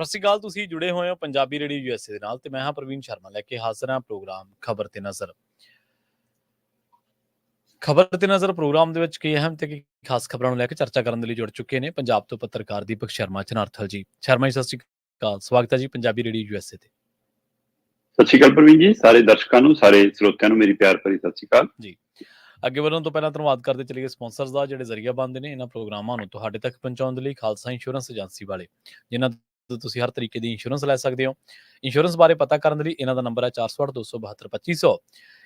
ਸਤਿ ਸ਼੍ਰੀ ਅਕਾਲ। ਤੁਸੀਂ ਜੁੜੇ ਹੋਏ ਹੋ ਪੰਜਾਬੀ ਰੇਡੀਓ ਯੂਐਸਏ ਦੇ ਨਾਲ ਤੇ ਮੈਂ ਹਾਂ ਪ੍ਰਵੀਨ ਸ਼ਰਮਾ ਲੈ ਕੇ ਹਾਜ਼ਰ ਹਾਂ ਪ੍ਰੋਗਰਾਮ ਖਬਰ ਤੇ ਨਜ਼ਰ। ਖਬਰ ਤੇ ਨਜ਼ਰ ਪ੍ਰੋਗਰਾਮ ਦੇ ਵਿੱਚ ਕਈ ਅਹਿਮ ਤੇ ਖਾਸ ਖਬਰਾਂ ਨੂੰ ਲੈ ਕੇ ਚਰਚਾ ਕਰਨ ਦੇ ਲਈ ਜੁੜ ਚੁੱਕੇ ਨੇ ਪੰਜਾਬ ਤੋਂ ਪੱਤਰਕਾਰ ਦੀਪਕ ਸ਼ਰਮਾ ਚਨਾਰਥਲ ਜੀ। ਸ਼ਰਮਾ ਜੀ, ਸਤਿ ਸ਼੍ਰੀ ਅਕਾਲ। ਸਵਾਗਤ ਹੈ ਜੀ ਪੰਜਾਬੀ ਰੇਡੀਓ ਯੂਐਸਏ ਤੇ। ਸਤਿ ਸ਼੍ਰੀ ਅਕਾਲ ਪ੍ਰਵੀਨ ਜੀ, ਸਾਰੇ ਦਰਸ਼ਕਾਂ ਨੂੰ, ਸਾਰੇ ਸਰੋਤਿਆਂ ਨੂੰ ਮੇਰੀ ਪਿਆਰ ਭਰੀ ਸਤਿ ਸ਼੍ਰੀ ਅਕਾਲ ਜੀ। ਅੱਗੇ ਵਧਣ ਤੋਂ ਪਹਿਲਾਂ ਧੰਨਵਾਦ ਕਰਦੇ ਚਲੀਏ ਸਪਾਂਸਰਸ ਦਾ, ਜਿਹੜੇ ਜ਼ਰੀਆ ਬਣਦੇ ਨੇ ਇਹਨਾਂ ਪ੍ਰੋਗਰਾਮਾਂ ਨੂੰ ਤੁਹਾਡੇ ਤੱਕ ਪਹੁੰਚਾਉਣ ਦੇ ਲਈ। ਖਾਲਸਾ ਇੰਸ਼ੋਰੈਂਸ ਏਜੰਸੀ ਵਾਲੇ, ਜਿਨ੍ਹਾਂ ਤੋਂ ਤੁਸੀਂ ਹਰ ਤਰੀਕੇ ਦੀ ਇੰਸ਼ੋਰੈਂਸ ਲੈ ਸਕਦੇ ਹੋ। ਇੰਸ਼ੋਰੈਂਸ ਬਾਰੇ ਪਤਾ ਕਰਨ ਦੇ ਲਈ ਇਹਨਾਂ ਦਾ ਨੰਬਰ ਹੈ 408-272-2500।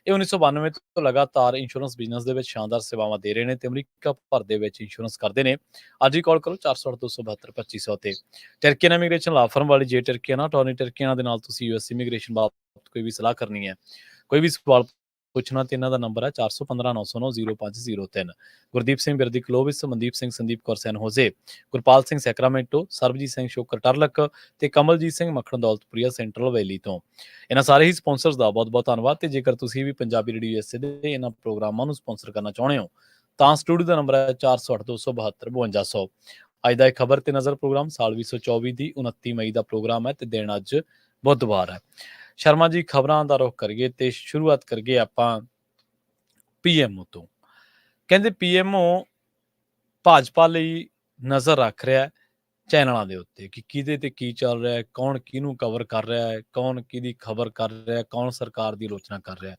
ਇਹ 1992 ਤੋਂ ਲਗਾਤਾਰ ਇੰਸ਼ੋਰੈਂਸ ਬਿਜ਼ਨਸ ਦੇ ਵਿੱਚ ਸ਼ਾਨਦਾਰ ਸੇਵਾਵਾਂ ਦੇ ਰਹੇ ਨੇ ਤੇ ਅਮਰੀਕਾ ਭਰ ਦੇ ਵਿੱਚ ਇੰਸ਼ੋਰੈਂਸ ਕਰਦੇ ਨੇ। ਅੱਜ ਹੀ ਕਾਲ ਕਰੋ 408-272-2500 ਤੇ। ਟਰਕੀਅਨ ਇਮੀਗ੍ਰੇਸ਼ਨ ਲਾ ਫਰਮ ਵਾਲੀ ਜੇ ਟਰਕੀਅਨ ਟੋਨੀ ਟਰਕੀਅਨ ਦੇ ਨਾਲ ਤੁਸੀਂ ਯੂਐਸ ਇਮੀਗ੍ਰੇਸ਼ਨ ਬਾਬਤ ਕੋਈ ਵੀ ਸਲਾਹ ਕਰਨੀ ਹੈ, ਕੋਈ ਵੀ ਸਵਾਲ ਪੁੱਛਣਾ, ਤੇ ਇਹਨਾਂ ਦਾ ਨੰਬਰ ਹੈ 4159090503। ਗੁਰਦੀਪ ਸਿੰਘ ਬਿਰਦੀ ਕਲੋਵਿਸ, ਮਨਦੀਪ ਸਿੰਘ, ਸੰਦੀਪ ਕੌਰ ਸੈਨ ਹੋਜ਼ੇ, ਗੁਰਪਾਲ ਸਿੰਘ ਸੈਕਰਾਮੈਂਟੋ, ਸਰਬਜੀਤ ਸਿੰਘ ਸ਼ੋਕਰ ਟਰਲਕ ਤੇ ਕਮਲਜੀਤ ਸਿੰਘ ਮੱਖਣ ਦੌਲਤਪੁਰੀਆ ਸੈਂਟਰਲ ਵੈਲੀ ਤੋਂ। ਇਹਨਾਂ ਸਾਰੇ ਹੀ ਸਪਾਂਸਰਸ ਦਾ ਬਹੁਤ ਬਹੁਤ ਧੰਨਵਾਦ। ਤੇ ਜੇਕਰ ਤੁਸੀਂ ਵੀ ਪੰਜਾਬੀ ਰੇਡੀਓ ਯੂਐਸਏ ਦੇ ਇਹਨਾਂ ਪ੍ਰੋਗਰਾਮਾਂ ਨੂੰ ਸਪਾਂਸਰ ਕਰਨਾ ਚਾਹੁੰਦੇ ਹੋ ਤਾਂ ਸਟੂਡੀਓ ਦਾ ਨੰਬਰ ਹੈ 408-272-5200। ਅੱਜ ਦਾ ਇਹ ਖਬਰ ਤੇ ਨਜ਼ਰ ਪ੍ਰੋਗਰਾਮ ਸਾਲ 2024 ਦੀ 29 ਮਈ ਦਾ ਪ੍ਰੋਗਰਾਮ ਹੈ ਤੇ ਦਿਨ ਅੱਜ ਬੁੱਧਵਾਰ ਹੈ। ਸ਼ਰਮਾ ਜੀ, ਖਬਰਾਂ ਦਾ ਰੁਖ ਕਰੀਏ ਤੇ ਸ਼ੁਰੂਆਤ ਕਰੀਏ ਆਪਾਂ ਪੀਐਮਓ ਤੋਂ। ਕਹਿੰਦੇ ਪੀਐਮਓ ਭਾਜਪਾ ਲਈ ਨਜ਼ਰ ਰੱਖ ਰਿਹਾ ਚੈਨਲਾਂ ਦੇ ਉੱਤੇ ਕਿ ਕਿਹਦੇ ਤੇ ਕੀ ਚੱਲ ਰਿਹਾ ਹੈ, ਕੌਣ ਕਿਹਨੂੰ ਕਵਰ ਕਰ ਰਿਹਾ ਹੈ, ਕੌਣ ਕਿਹਦੀ ਖਬਰ ਕਰ ਰਿਹਾ ਹੈ, ਕੌਣ ਸਰਕਾਰ ਦੀ ਆਲੋਚਨਾ ਕਰ ਰਿਹਾ ਹੈ।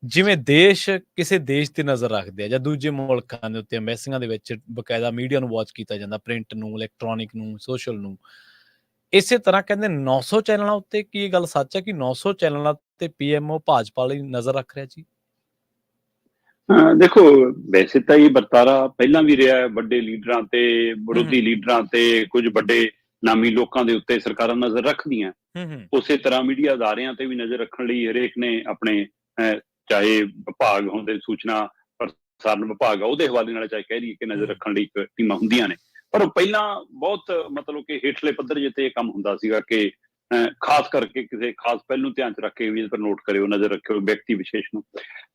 ਜਿਵੇਂ ਦੇਸ਼ ਕਿਸੇ ਦੇਸ਼ ਤੇ ਨਜ਼ਰ ਰੱਖਦੇ ਆ ਜਾਂ ਦੂਜੇ ਮੁਲਕਾਂ ਦੇ ਉੱਤੇ ਐਮਬੈਸੀਆਂ ਦੇ ਵਿੱਚ ਬਕਾਇਦਾ ਮੀਡੀਆ ਨੂੰ ਵਾਚ ਕੀਤਾ ਜਾਂਦਾ, ਪ੍ਰਿੰਟ ਨੂੰ, ਇਲੈਕਟ੍ਰੋਨਿਕ ਨੂੰ, ਸੋਸ਼ਲ ਨੂੰ। ਇਸੇ ਤਰ੍ਹਾਂ ਕਹਿੰਦੇ 900 ਚੈਨਲਾਂ ਉੱਤੇ, ਕੀ ਇਹ ਗੱਲ ਸੱਚ ਹੈ ਕਿ 900 ਚੈਨਲਾਂ ਤੇ ਪੀਐਮਓ ਭਾਜਪਾ ਲਈ ਨਜ਼ਰ ਰੱਖ ਰਿਹਾ ਜੀ? ਦੇਖੋ, ਵੈਸੇ ਤਾਂ ਇਹ ਵਰਤਾਰਾ ਪਹਿਲਾਂ ਵੀ ਰਿਹਾ ਹੈ। ਵੱਡੇ ਲੀਡਰਾਂ ਤੇ, ਵਿਰੋਧੀ ਲੀਡਰਾਂ ਤੇ, ਕੁਝ ਵੱਡੇ ਨਾਮੀ ਲੋਕਾਂ ਦੇ ਉੱਤੇ ਸਰਕਾਰਾਂ ਨਜ਼ਰ ਰੱਖਦੀਆਂ। ਉਸੇ ਤਰ੍ਹਾਂ ਮੀਡੀਆ ਅਦਾਰਿਆਂ ਤੇ ਵੀ ਨਜ਼ਰ ਰੱਖਣ ਲਈ ਹਰੇਕ ਨੇ ਆਪਣੇ ਚਾਹੇ ਵਿਭਾਗ ਹੁੰਦੇ, ਸੂਚਨਾ ਪ੍ਰਸਾਰਣ ਵਿਭਾਗ ਆ ਉਹਦੇ ਹਵਾਲੇ ਨਾਲ, ਚਾਹੇ ਕਹਿ ਲਈਏ ਕਿ ਨਜ਼ਰ ਰੱਖਣ ਲਈ ਟੀਮਾਂ ਹੁੰਦੀਆਂ ਨੇ। ਪਰ ਉਹ ਪਹਿਲਾਂ ਬਹੁਤ ਮਤਲਬ ਕਿ ਹੇਠਲੇ ਪੱਧਰ ਜਿੱਤੇ ਇਹ ਕੰਮ ਹੁੰਦਾ ਸੀਗਾ ਕਿ ਖਾਸ ਕਰਕੇ ਕਿਸੇ ਖਾਸ ਪਹਿਲੂ ਧਿਆਨ ਚ ਰੱਖ ਕੇ ਵੀ ਪਰ ਨੋਟ ਕਰਿਓ, ਨਜ਼ਰ ਰੱਖਿਓ ਵਿਅਕਤੀ ਵਿਸ਼ੇਸ਼ ਨੂੰ।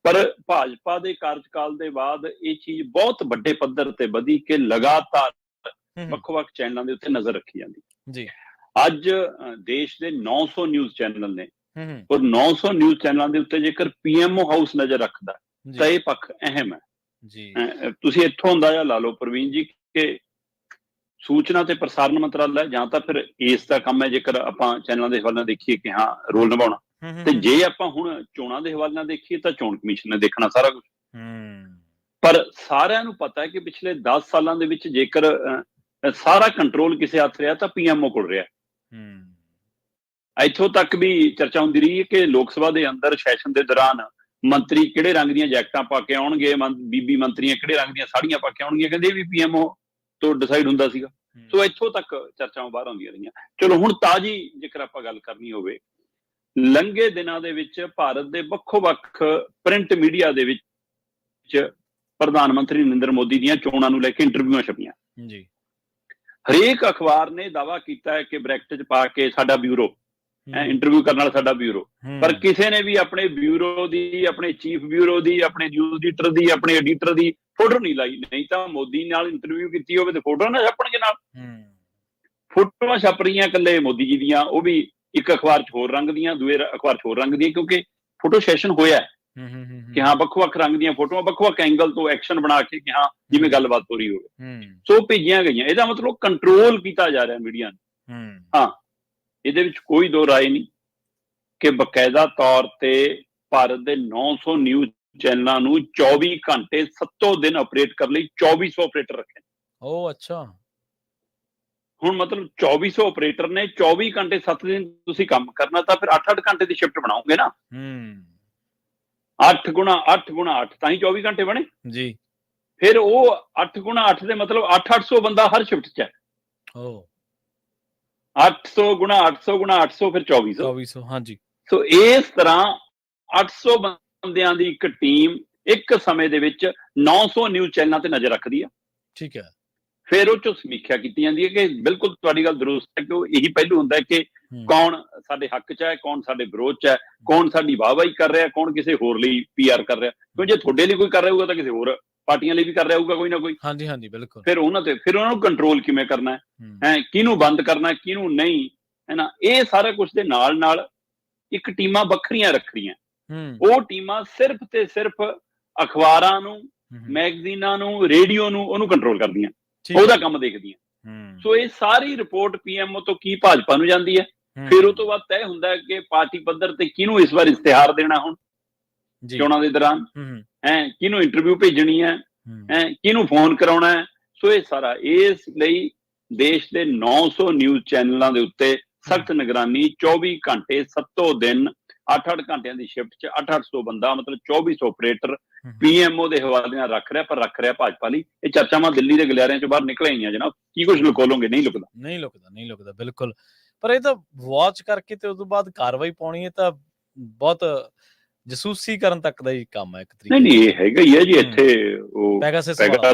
ਪਰ ਭਾਜਪਾ ਦੇ ਕਾਰਜਕਾਲ ਦੇ ਬਾਅਦ ਇਹ ਚੀਜ਼ ਬਹੁਤ ਵੱਡੇ ਪੱਧਰ ਤੇ ਵਧੀ ਕਿ ਲਗਾਤਾਰ ਵੱਖ-ਵੱਖ ਚੈਨਲਾਂ ਦੇ ਉੱਤੇ ਨਜ਼ਰ ਰੱਖੀ ਜਾਂਦੀ ਜੀ। ਅੱਜ ਦੇਸ਼ ਦੇ 900 ਨਿਊਜ਼ ਚੈਨਲ ਨੇ ਔਰ 900 ਨਿਊਜ਼ ਚੈਨਲਾਂ ਦੇ ਉੱਤੇ ਜੇਕਰ ਪੀਐਮਓ ਹਾਊਸ ਨਜ਼ਰ ਰੱਖਦਾ ਤਾਂ ਇਹ ਪੱਖ ਅਹਿਮ ਹੈ ਜੀ। ਤੁਸੀਂ ਇੱਥੋਂ ਅੰਦਾਜ਼ਾ ਲਾ ਲਓ ਪ੍ਰਵੀਨ ਜੀ ਕਿ ਸੂਚਨਾ ਤੇ ਪ੍ਰਸਾਰਣ ਮੰਤਰਾਲਾ ਜਾਂ ਤਾਂ ਫਿਰ ਇਸ ਦਾ ਕੰਮ ਹੈ, ਜੇਕਰ ਆਪਾਂ ਚੈਨਲਾਂ ਦੇ ਹਵਾਲੇ ਨਾਲ ਦੇਖੀਏ ਕਿ ਹਾਂ ਰੋਲ ਨਿਭਾਉਣਾ, ਤੇ ਜੇ ਆਪਾਂ ਹੁਣ ਚੋਣਾਂ ਦੇ ਹਵਾਲੇ ਨਾਲ ਦੇਖੀਏ ਤਾਂ ਚੋਣ ਕਮਿਸ਼ਨ ਨੇ ਦੇਖਣਾ ਸਾਰਾ ਕੁਝ। ਪਰ ਸਾਰਿਆਂ ਨੂੰ ਪਤਾ ਹੈ ਕਿ ਪਿਛਲੇ 10 ਸਾਲਾਂ ਦੇ ਵਿੱਚ ਜੇਕਰ ਸਾਰਾ ਕੰਟਰੋਲ ਕਿਸੇ ਹੱਥ ਰਿਹਾ ਤਾਂ ਪੀਐਮਓ ਕੋਲ ਰਿਹਾ। ਇੱਥੋਂ ਤੱਕ ਵੀ ਚਰਚਾ ਹੁੰਦੀ ਰਹੀ ਹੈ ਕਿ ਲੋਕ ਸਭਾ ਦੇ ਅੰਦਰ ਸੈਸ਼ਨ ਦੇ ਦੌਰਾਨ ਮੰਤਰੀ ਕਿਹੜੇ ਰੰਗ ਦੀਆਂ ਜੈਕਟਾਂ ਪਾ ਕੇ ਆਉਣਗੇ, ਬੀਬੀ ਮੰਤਰੀਆਂ ਕਿਹੜੇ ਰੰਗ ਦੀਆਂ ਸਾੜੀਆਂ ਪਾ ਕੇ ਆਉਣਗੀਆਂ, ਕਹਿੰਦੇ ਇਹ ਵੀ ਪੀਐਮਓ ਤੋਂ ਡਿਸਾਈਡ ਹੁੰਦਾ ਸੀਗਾ। ਸੋ ਇੱਥੋਂ ਤੱਕ ਚਰਚਾਵਾਂ ਬਾਹਰ ਆਉਂਦੀਆਂ ਰਹੀਆਂ। ਚਲੋ ਹੁਣ ਤਾਜ਼ੀ ਜੇਕਰ ਆਪਾਂ ਗੱਲ ਕਰਨੀ ਹੋਵੇ, ਲੰਘੇ ਦਿਨਾਂ ਦੇ ਵਿੱਚ ਭਾਰਤ ਦੇ ਵੱਖੋ-ਵੱਖ ਪ੍ਰਿੰਟ ਮੀਡੀਆ ਦੇ ਵਿੱਚ ਪ੍ਰਧਾਨ ਮੰਤਰੀ ਨਰਿੰਦਰ ਮੋਦੀ ਦੀਆਂ ਚੋਣਾਂ ਨੂੰ ਲੈ ਕੇ ਇੰਟਰਵਿਊਆਂ ਛਪੀਆਂ ਜੀ। ਹਰੇਕ ਅਖਬਾਰ ਨੇ ਦਾਅਵਾ ਕੀਤਾ ਹੈ ਕਿ ਬ੍ਰੈਕਟ 'ਚ ਪਾ ਕੇ ਸਾਡਾ ਬਿਊਰੋ, ਇੰਟਰਵਿਊ ਕਰਨ ਵਾਲਾ ਸਾਡਾ ਬਿਊਰੋ। ਪਰ ਕਿਸੇ ਨੇ ਵੀ ਆਪਣੇ ਬਿਊਰੋ ਦੀ, ਆਪਣੇ ਚੀਫ ਬਿਊਰੋ ਦੀ, ਆਪਣੇ ਨਿਊਜ਼ ਐਡੀਟਰ ਦੀ, ਆਪਣੇ ਐਡੀਟਰ ਦੀ ਫੋਟੋ ਨਹੀਂ ਲਾਈ। ਨਹੀਂ ਤਾਂ ਮੋਦੀ ਨਾਲ ਇੰਟਰਵਿਊ ਕੀਤੀ ਹੋਵੇ ਤੇ ਫੋਟੋ ਨਾ ਛਾਪਣਗੇ ਨਾਲ। ਫੋਟੋਆਂ ਛਪ ਰਹੀਆਂ ਇਕੱਲੇ ਮੋਦੀ ਜੀ ਦੀਆਂ, ਉਹ ਵੀ ਇੱਕ ਅਖਬਾਰ 'ਚ ਹੋਰ ਰੰਗ ਦੀਆਂ, ਦੂਏ ਅਖਬਾਰ 'ਚ ਹੋਰ ਰੰਗ ਦੀਆਂ, ਕਿਉਂਕਿ ਫੋਟੋ ਸੈਸ਼ਨ ਹੋਇਆ ਕਿ ਹਾਂ ਵੱਖ-ਵੱਖ ਰੰਗ ਦੀਆਂ ਫੋਟੋਆਂ ਵੱਖ-ਵੱਖ ਐਂਗਲ ਤੋਂ ਐਕਸ਼ਨ ਬਣਾ ਕੇ ਕਿ ਹਾਂ ਜਿਵੇਂ ਗੱਲਬਾਤ ਹੋ ਰਹੀ ਹੋਵੇ, ਸੋ ਭੇਜੀਆਂ ਗਈਆਂ। ਇਹਦਾ ਮਤਲਬ ਕੰਟਰੋਲ ਕੀਤਾ ਜਾ ਰਿਹਾ ਮੀਡੀਆ ਨੂੰ। ਹਾਂ, ਇਹਦੇ ਵਿੱਚ ਕੋਈ ਦੋ ਰਾਏ ਨਹੀਂ ਕਿ ਬਕਾਇਦਾ ਤੌਰ ਤੇ ਭਾਰਤ ਦੇ 900 ਨਿਊਜ਼ ਚੈਨਲਾਂ ਨੂੰ 24 ਘੰਟੇ 7 ਦਿਨ ਆਪਰੇਟ ਕਰਨ ਲਈ 2400 ਆਪਰੇਟਰ ਰੱਖੇ। ਉਹ ਅੱਛਾ, ਹੁਣ ਮਤਲਬ 2400 ਆਪਰੇਟਰ ਨੇ, 24 ਘੰਟੇ 7 ਦਿਨ ਤੁਸੀਂ ਕੰਮ ਕਰਨਾ, ਤਾਂ ਫਿਰ 8-8 ਘੰਟੇ ਦੀ ਸ਼ਿਫਟ ਬਣਾਓਗੇ ਨਾ। 8 ਗੁਣਾ 8 ਤਾਂ ਹੀ 24 ਘੰਟੇ ਬਣੇ ਜੀ। ਫਿਰ ਉਹ 8 ਗੁਣਾ 8 ਦੇ ਮਤਲਬ 800 ਬੰਦਾ ਹਰ ਸ਼ਿਫਟ 'ਚ ਹੈ। 800 ਗੁਣਾ 800 ਗੁਣਾ 800 ਫਿਰ 2400। ਹਾਂਜੀ। ਸੋ ਇਸ ਤਰ੍ਹਾਂ 800 ਬੰਦਿਆਂ ਦੀ ਇੱਕ ਟੀਮ ਇੱਕ ਸਮੇਂ ਦੇ ਵਿੱਚ 900 ਨਿਊਜ਼ ਚੈਨਲਾਂ ਤੇ ਨਜ਼ਰ ਰੱਖਦੀ ਆ। ਠੀਕ ਹੈ। ਫਿਰ ਉਹ 'ਚੋਂ ਸਮੀਖਿਆ ਕੀਤੀ ਜਾਂਦੀ ਹੈ ਕਿ ਬਿਲਕੁਲ ਤੁਹਾਡੀ ਗੱਲ ਦਰੁਸਤ ਹੈ ਕਿ ਉਹ ਇਹੀ ਪਹਿਲੂ ਹੁੰਦਾ ਹੈ ਕਿ ਕੌਣ ਸਾਡੇ ਹੱਕ 'ਚ ਹੈ, ਕੌਣ ਸਾਡੇ ਵਿਰੋਧ 'ਚ ਹੈ, ਕੌਣ ਸਾਡੀ ਵਾਹਵਾਹੀ ਕਰ ਰਿਹਾ, ਕੌਣ ਕਿਸੇ ਹੋਰ ਲਈ PR ਕਰ ਰਿਹਾ। ਕਿਉਂ ਜੇ ਤੁਹਾਡੇ ਲਈ ਕੋਈ ਕਰ ਰਿਹਾ ਹੋਊਗਾ ਤਾਂ ਕਿਸੇ ਹੋਰ ਪਾਰਟੀਆਂ ਲਈ ਵੀ ਕਰ ਰਿਹਾ ਹੋਊਗਾ ਕੋਈ ਨਾ ਕੋਈ। ਹਾਂਜੀ ਹਾਂਜੀ ਬਿਲਕੁਲ। ਫਿਰ ਉਹਨਾਂ ਨੂੰ ਕੰਟਰੋਲ ਕਿਵੇਂ ਕਰਨਾ ਹੈ, ਕਿਹਨੂੰ ਬੰਦ ਕਰਨਾ, ਕਿਹਨੂੰ ਨਹੀਂ, ਹੈ ਨਾ। ਇਹ ਸਾਰਾ ਕੁਝ ਦੇ ਨਾਲ ਨਾਲ ਇੱਕ ਟੀਮਾਂ ਵੱਖਰੀਆਂ ਰੱਖਣੀਆਂ। ਉਹ ਟੀਮਾਂ ਸਿਰਫ ਤੇ ਸਿਰਫ ਅਖਬਾਰਾਂ ਨੂੰ, ਮੈਗਜ਼ੀਨਾਂ ਨੂੰ, ਰੇਡੀਓ ਨੂੰ ਉਹਨੂੰ ਕੰਟਰੋਲ ਕਰਦੀਆਂ, ਉਹਦਾ ਕੰਮ ਦੇਖਦੀਆਂ। ਸੋ ਇਹ ਸਾਰੀ ਰਿਪੋਰਟ ਪੀਐਮਓ ਤੋਂ ਕੀ ਭਾਜਪਾ ਨੂੰ ਜਾਂਦੀ ਹੈ, ਫਿਰ ਉਹ ਤੋਂ ਬਾਅਦ ਤੈਅ ਹੁੰਦਾ ਕਿ ਪਾਰਟੀ ਪੱਧਰ ਤੇ ਕਿਹਨੂੰ ਇਸ ਵਾਰ ਇਸ਼ਤਿਹਾਰ ਦੇਣਾ ਹੁਣ ਚੋਣਾਂ ਦੇ ਦੌਰਾਨ, ਕਿਹਨੂੰ ਇੰਟਰਵਿਊ ਭੇਜਣੀ ਹੈ, ਕਿਹਨੂੰ ਫੋਨ ਕਰਾਉਣਾ ਹੈ। ਸੋ ਇਹ ਸਾਰਾ, ਇਸ ਲਈ ਦੇਸ਼ ਦੇ 900 ਨਿਊਜ਼ ਚੈਨਲਾਂ ਦੇ ਉੱਤੇ ਸਖਤ ਨਿਗਰਾਨੀ, 24 ਘੰਟੇ 7 ਦਿਨ, 8-8 ਘੰਟਿਆਂ ਦੀ ਸ਼ਿਫਟ 'ਚ 800 ਬੰਦਾ, ਮਤਲਬ 2400 ਆਪਰੇਟਰ ਪੀਐਮਓ ਦੇ ਹਵਾਲੇ ਨਾਲ ਰੱਖ ਰਿਹਾ ਭਾਜਪਾ ਲਈ। ਇਹ ਚਰਚਾਵਾਂ ਦਿੱਲੀ ਦੇ ਗਲਿਆਰਿਆਂ ਚੋਂ ਬਾਹਰ ਨਿਕਲ ਆਈਆਂ ਜਨਾਬ। ਕੀ ਕੁਝ ਲੁਕੋਲੋਗੇ? ਨਹੀਂ ਲੁਕਦਾ ਬਿਲਕੁਲ। ਪਰ ਇਹ ਤਾਂ ਵਾਚ ਕਰਕੇ ਤੇ ਉਸ ਤੋਂ ਬਾਅਦ ਕਾਰਵਾਈ ਪਾਉਣੀ, ਇਹ ਤਾਂ ਬਹੁਤ ਜਸੂਸੀ ਕਰਨ ਤੱਕ ਦਾ ਹੀ ਕੰਮ ਹੈ ਇੱਕ ਤਰੀਕੇ। ਨਹੀਂ ਇਹ ਹੈਗਾ ਹੀ ਹੈ ਜੀ। ਇੱਥੇ ਉਹ ਪੈਗਾਸਸ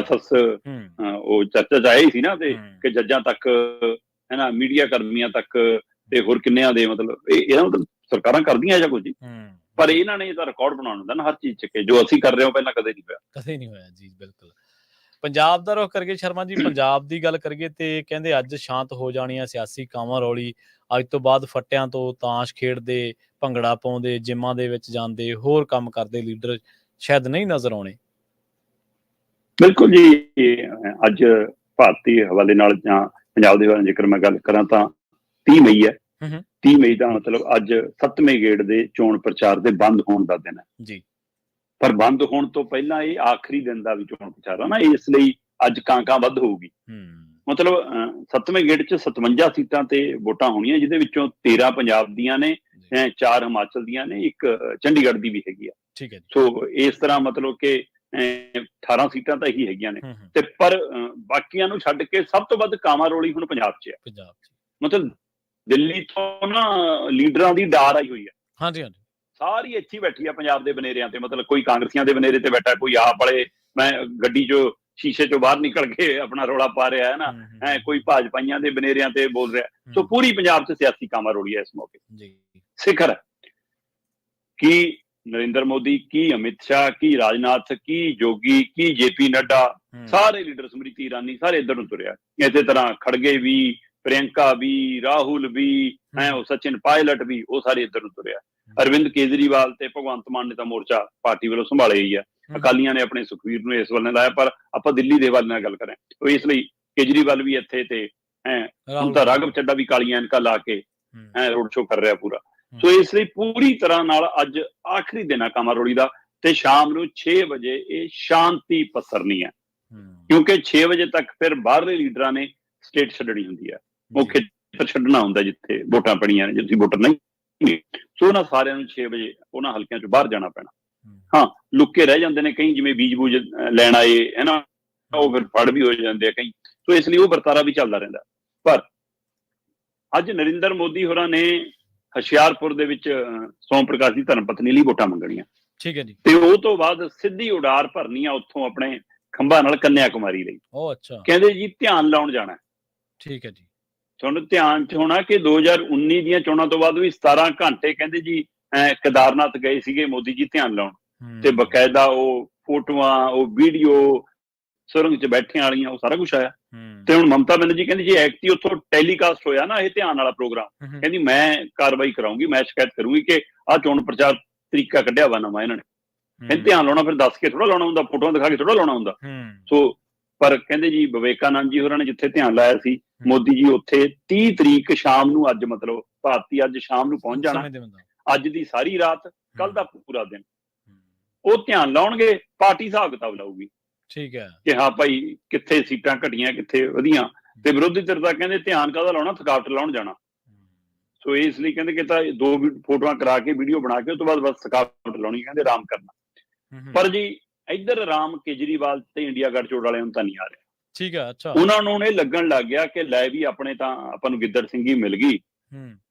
ਉਹ ਚਰਚਾ 'ਚ ਆਏ ਸੀ ਨਾ, ਤੇ ਕਿ ਜੱਜਾਂ ਤੱਕ, ਹੈ ਨਾ, ਮੀਡੀਆ ਕਰਮੀਆਂ ਤੱਕ, ਤੇ ਹੋਰ ਕਿੰਨਿਆਂ ਦੇ, ਮਤਲਬ ਇਹਦਾ ਮਤਲਬ ਸਰਕਾਰਾਂ ਕਰਦੀਆਂ ਜਾਂ ਕੁਝ ਜੀ, ਪਰ ਇਹਨਾਂ ਨੇ ਇਹਦਾ ਰਿਕਾਰਡ ਬਣਾਉਣਾ ਹੁੰਦਾ ਨਾ ਹਰ ਚੀਜ਼ 'ਚ, ਕਿ ਜੋ ਅਸੀਂ ਕਰ ਰਹੇ ਹਾਂ ਪਹਿਲਾਂ ਕਦੇ ਨਹੀਂ ਹੋਇਆ ਜੀ। ਬਿਲਕੁਲ। ਪੰਜਾਬ ਦਾ ਰੁਖ ਕਰੀਏ ਸ਼ਰਮਾ ਜੀ, ਪੰਜਾਬ ਦੀ ਗੱਲ ਕਰੀਏ ਤੇ ਕਹਿੰਦੇ ਅੱਜ ਸ਼ਾਂਤ ਹੋ ਜਾਣੀ ਆ ਸਿਆਸੀ ਕਾਵਾਂ ਰੌਲੀ। ਅੱਜ ਤੋਂ ਬਾਅਦ ਫੱਟਿਆਂ ਤੋਂ ਤਾਸ਼ ਖੇਡਦੇ, ਭੰਗੜਾ ਪਾਉਂਦੇ, ਜਿੰਮਾਂ ਦੇ ਵਿੱਚ ਜਾਂਦੇ, ਹੋਰ ਕੰਮ ਕਰਦੇ ਲੀਡਰ ਸ਼ਾਇਦ ਨਹੀਂ ਨਜ਼ਰ ਆਉਣੇ। ਬਿਲਕੁਲ ਜੀ। ਅੱਜ ਭਾਰਤੀ ਹਵਾਲੇ ਨਾਲ ਜਾਂ ਪੰਜਾਬ ਦੇ ਬਾਰੇ ਜੇਕਰ ਮੈਂ ਗੱਲ ਕਰਾਂ ਤਾਂ 30 ਮਈ ਹੈ। 30 ਮਈ ਦਾ ਮਤਲਬ ਅੱਜ 7ਵੇਂ ਗੇੜ ਦੇ ਚੋਣ ਪ੍ਰਚਾਰ ਦੇ ਬੰਦ ਹੋਣ ਦਾ ਦਿਨ ਹੈ ਜੀ। ਪਰ ਬੰਦ ਹੋਣ ਤੋਂ ਪਹਿਲਾਂ ਇਹ ਆਖਰੀ ਦਿਨ ਦਾ ਵੀ ਚੋਣ ਪ੍ਰਚਾਰ ਹੈ ਨਾ, ਇਸ ਲਈ ਅੱਜ ਕਾਂ ਵੱਧ ਹੋਊਗੀ। ਮਤਲਬ 7ਵੇਂ ਗੇੜ 'ਚ 57 ਸੀਟਾਂ ਤੇ ਵੋਟਾਂ ਹੋਣੀਆਂ, ਜਿਹਦੇ ਵਿੱਚੋਂ 13 ਪੰਜਾਬ ਦੀਆਂ ਨੇ, 4 ਹਿਮਾਚਲ ਦੀਆਂ ਨੇ, 1 ਚੰਡੀਗੜ੍ਹ ਦੀ ਵੀ ਹੈਗੀ ਆ। ਸੋ ਇਸ ਤਰ੍ਹਾਂ ਮਤਲਬ ਕਿ 18 ਸੀਟਾਂ ਤਾਂ ਇਹੀ ਹੈਗੀਆਂ ਨੇ, ਤੇ ਪਰ ਬਾਕੀਆਂ ਨੂੰ ਛੱਡ ਕੇ ਸਭ ਤੋਂ ਵੱਧ ਕਾਵਾਂ ਰੋਲੀ ਹੁਣ ਪੰਜਾਬ 'ਚ ਹੈ। ਮਤਲਬ ਦਿੱਲੀ ਤੋਂ ਨਾ ਲੀਡਰਾਂ ਦੀ ਡਾਰ ਆਈ ਹੋਈ ਹੈ। ਸਾਰੀ ਇੱਥੇ ਹੀ ਬੈਠੀ ਆ ਪੰਜਾਬ ਦੇ ਬਨੇਰਿਆਂ ਤੇ। ਮਤਲਬ ਕੋਈ ਕਾਂਗਰਸੀਆਂ ਦੇ ਬਨੇਰੇ ਤੇ ਬੈਠਾ, ਕੋਈ ਆਪ ਵਾਲੇ, ਮੈਂ ਗੱਡੀ 'ਚੋਂ ਸ਼ੀਸ਼ੇ 'ਚੋਂ ਬਾਹਰ ਨਿਕਲ ਕੇ ਆਪਣਾ ਰੌਲਾ ਪਾ ਰਿਹਾ ਹੈ ਨਾ, ਕੋਈ ਭਾਜਪਾਈਆਂ ਦੇ ਬਨੇਰਿਆਂ ਤੇ ਬੋਲ ਰਿਹਾ। ਸੋ ਪੂਰੀ ਪੰਜਾਬ 'ਚ ਸਿਆਸੀ ਕਾਵਾਂ ਰੋਲੀ ਹੈ ਇਸ ਮੌਕੇ। ਸਿਖਰ ਕੀ ਨਰਿੰਦਰ ਮੋਦੀ, ਕੀ ਅਮਿਤ ਸ਼ਾਹ, ਕੀ ਰਾਜਨਾਥ, ਕੀ ਜੋਗੀ, ਕੀ ਜੇਪੀ ਨੱਡਾ, ਸਾਰੇ ਲੀਡਰ, ਸਮ੍ਰਿਤੀ ਇਰਾਨੀ, ਸਾਰੇ ਇੱਧਰ ਨੂੰ ਤੁਰਿਆ। ਇਸੇ ਤਰ੍ਹਾਂ ਖੜਗੇ ਵੀ, ਪ੍ਰਿयंका ਵੀ, ਰਾਹੁਲ ਵੀ, ਉਹ ਸਚਿਨ ਪਾਇਲਟ ਵੀ, ਉਹ ਸਾਰੇ ਇੱਧਰ ਨੂੰ ਤੁਰਿਆ। ਅਰਵਿੰਦ ਕੇਜਰੀਵਾਲ ਤੇ ਭਗਵੰਤ ਮਾਨ ਨੇ ਤਾਂ ਮੋਰਚਾ ਪਾਰਟੀ ਵੱਲੋਂ ਸੰਭਾਲਿਆ ਹੀ ਆ। ਅਕਾਲੀਆਂ ਨੇ ਆਪਣੇ ਸੁਖਵੀਰ ਨੂੰ ਇਸ ਵੱਲ ਲਾਇਆ, ਪਰ ਆਪਾਂ ਦਿੱਲੀ ਦੇ ਵੱਲ ਨਾਲ ਗੱਲ ਕਰਾਂ ਉਹ ਇਸ ਲਈ ਕੇਜਰੀਵਾਲ ਵੀ ਇੱਥੇ, ਤੇ ਹੁਣ ਤਾਂ ਰਾਘਵ ਚੱਡਾ ਵੀ ਕਾਲੀਆਂ ਐਨਕਾਂ ਲਾ ਕੇ ਰੋਡ ਸ਼ੋਅ ਕਰ ਰਿਹਾ ਪੂਰਾ। ਸੋ ਇਸ ਲਈ ਪੂਰੀ ਤਰ੍ਹਾਂ ਨਾਲ ਅੱਜ ਆਖਰੀ ਦਿਨ ਆ ਕਾਮਾਂ ਰੋਲੀ ਦਾ, ਤੇ ਸ਼ਾਮ ਨੂੰ 6 ਵਜੇ ਇਹ ਸ਼ਾਂਤੀ ਪਸਰਨੀ ਹੈ, ਕਿਉਂਕਿ 6 ਵਜੇ ਤੱਕ ਫਿਰ ਬਾਹਰਲੇ ਲੀਡਰਾਂ ਨੇ ਸਟੇਟ ਛੱਡਣੀ ਹੁੰਦੀ ਹੈ, ਉਹ ਖੇਤਰ ਛੱਡਣਾ ਹੁੰਦਾ ਜਿੱਥੇ ਵੋਟਾਂ ਪੜੀਆਂ ਨੇ, ਜਿੱਥੇ ਵੋਟਰ ਨਹੀਂ। ਸੋ ਉਹਨਾਂ ਸਾਰਿਆਂ ਨੂੰ 6 ਵਜੇ ਉਹਨਾਂ ਹਲਕਿਆਂ 'ਚੋਂ ਬਾਹਰ ਜਾਣਾ ਪੈਣਾ। ਹਾਂ, ਲੁੱਕੇ ਰਹਿ ਜਾਂਦੇ ਨੇ ਕਈ, ਜਿਵੇਂ ਬੀਜ ਬੂਜ ਲੈਣ ਆਏ, ਹੈ ਨਾ, ਉਹ ਫਿਰ ਫੜ ਵੀ ਹੋ ਜਾਂਦੇ ਆ ਕਈ। ਸੋ ਇਸ ਲਈ ਉਹ ਵਰਤਾਰਾ ਵੀ ਚੱਲਦਾ ਰਹਿੰਦਾ। ਪਰ ਅੱਜ ਨਰਿੰਦਰ ਮੋਦੀ ਹੋਰਾਂ ਨੇ ਹੁਸ਼ਿਆਰਪੁਰ ਦੇ ਵਿੱਚ ਸੋਮ ਪ੍ਰਕਾਸ਼ ਦੀ ਧਰਮ ਪਤਨੀ ਲਈ ਵੋਟਾਂ ਮੰਗਣੀਆਂ, ਠੀਕ ਹੈ ਜੀ, ਤੇ ਉਹ ਤੋਂ ਬਾਅਦ ਸਿੱਧੀ ਉਡਾਰ ਭਰਨੀ ਆ ਉੱਥੋਂ ਆਪਣੇ ਖੰਭਾਂ ਨਾਲ ਕੰਨਿਆ ਕੁਮਾਰੀ ਲਈ। ਕਹਿੰਦੇ ਜੀ ਧਿਆਨ ਲਾਉਣ ਜਾਣਾ। ਠੀਕ ਹੈ ਜੀ। ਤੁਹਾਨੂੰ ਧਿਆਨ 'ਚ ਹੋਣਾ ਕਿ 2019 ਦੀਆਂ ਚੋਣਾਂ ਤੋਂ ਬਾਅਦ ਵੀ 17 ਘੰਟੇ ਕਹਿੰਦੇ ਜੀ ਕੇਦਾਰਨਾਥ ਗਏ ਸੀਗੇ ਮੋਦੀ ਜੀ ਧਿਆਨ ਲਾਉਣ, ਤੇ ਬਕਾਇਦਾ ਉਹ ਫੋਟੋਆਂ, ਉਹ ਵੀਡੀਓ, ਸੁਰੰਗ 'ਚ ਬੈਠਿਆਂ ਵਾਲੀਆਂ, ਉਹ ਸਾਰਾ ਕੁਛ ਆਇਆ। ਤੇ ਹੁਣ ਮਮਤਾ ਬੈਨਰਜੀ ਕਹਿੰਦੀ ਜੀ ਐਕਟੀ ਉੱਥੋਂ ਟੈਲੀਕਾਸਟ ਹੋਇਆ ਨਾ ਇਹ ਧਿਆਨ ਵਾਲਾ ਪ੍ਰੋਗਰਾਮ, ਕਹਿੰਦੀ ਮੈਂ ਕਾਰਵਾਈ ਕਰਾਉਂਗੀ, ਮੈਂ ਸ਼ਿਕਾਇਤ ਕਰੂੰਗੀ ਕਿ ਆਹ ਚੋਣ ਪ੍ਰਚਾਰ ਤਰੀਕਾ ਕੱਢਿਆ ਵਾ ਨਵਾਂ ਇਹਨਾਂ ਨੇ। ਕਹਿੰਦੇ ਧਿਆਨ ਲਾਉਣਾ ਫਿਰ ਦੱਸ ਕੇ ਥੋੜਾ ਲਾਉਣਾ ਹੁੰਦਾ, ਫੋਟੋਆਂ ਦਿਖਾ ਕੇ ਥੋੜਾ ਲਾਉਣਾ ਹੁੰਦਾ। ਸੋ ਪਰ ਕਹਿੰਦੇ ਜੀ ਵਿਵੇਕਾਨੰਦ ਜੀ ਹੋਰਾਂ ਨੇ ਜਿੱਥੇ ਧਿਆਨ ਲਾਇਆ ਸੀ, ਮੋਦੀ ਜੀ ਉੱਥੇ 30 ਤਰੀਕ ਸ਼ਾਮ ਨੂੰ, ਅੱਜ ਮਤਲਬ ਭਾਰਤੀ ਅੱਜ ਸ਼ਾਮ ਨੂੰ ਪਹੁੰਚ ਜਾਣਾ। ਅੱਜ ਦੀ ਸਾਰੀ ਰਾਤ, ਕੱਲ ਦਾ ਪੂਰਾ ਦਿਨ ਉਹ ਧਿਆਨ ਲਾਉਣਗੇ, ਪਾਰਟੀ ਹਿਸਾਬ ਕਿਤਾਬ ਲਾਊਗੀ। ਠੀਕ ਹੈ, ਕਿ ਹਾਂ ਭਾਈ ਕਿੱਥੇ ਸੀਟਾਂ ਘਟੀਆਂ, ਕਿੱਥੇ ਵਧੀਆਂ। ਤੇ ਵਿਰੋਧੀ ਧਿਰ ਦਾ ਕਹਿੰਦੇ ਧਿਆਨ ਕਾਹਦਾ ਲਾਉਣਾ, ਥਕਾਵਟ ਲਾਉਣ ਜਾਣਾ। ਸੋ ਇਸ ਲਈ ਕਹਿੰਦੇ ਕਿ ਤਾਂ 2 ਫੋਟੋਆਂ ਕਰਾ ਕੇ, ਵੀਡੀਓ ਬਣਾ ਕੇ, ਉਸ ਤੋਂ ਬਾਅਦ ਬਸ ਥਕਾਵਟ ਲਾਉਣੀ, ਕਹਿੰਦੇ ਆਰਾਮ ਕਰਨਾ। ਪਰ ਜੀ ਇੱਧਰ ਰਾਮ ਕੇਜਰੀਵਾਲ ਤੇ ਇੰਡੀਆ ਗੱਠਜੋੜ ਵਾਲਿਆਂ ਨੂੰ ਤਾਂ ਨਹੀਂ ਆ ਰਿਹਾ। ਠੀਕ ਹੈ, ਅੱਛਾ। ਉਹਨਾਂ ਨੂੰ ਇਹ ਲੱਗਣ ਲੱਗ ਗਿਆ ਕਿ ਲੈ ਵੀ ਆਪਣੇ ਤਾਂ ਆਪਾਂ ਨੂੰ ਗਿੱਦੜ ਸਿੰਘੀ ਮਿਲ ਗਈ,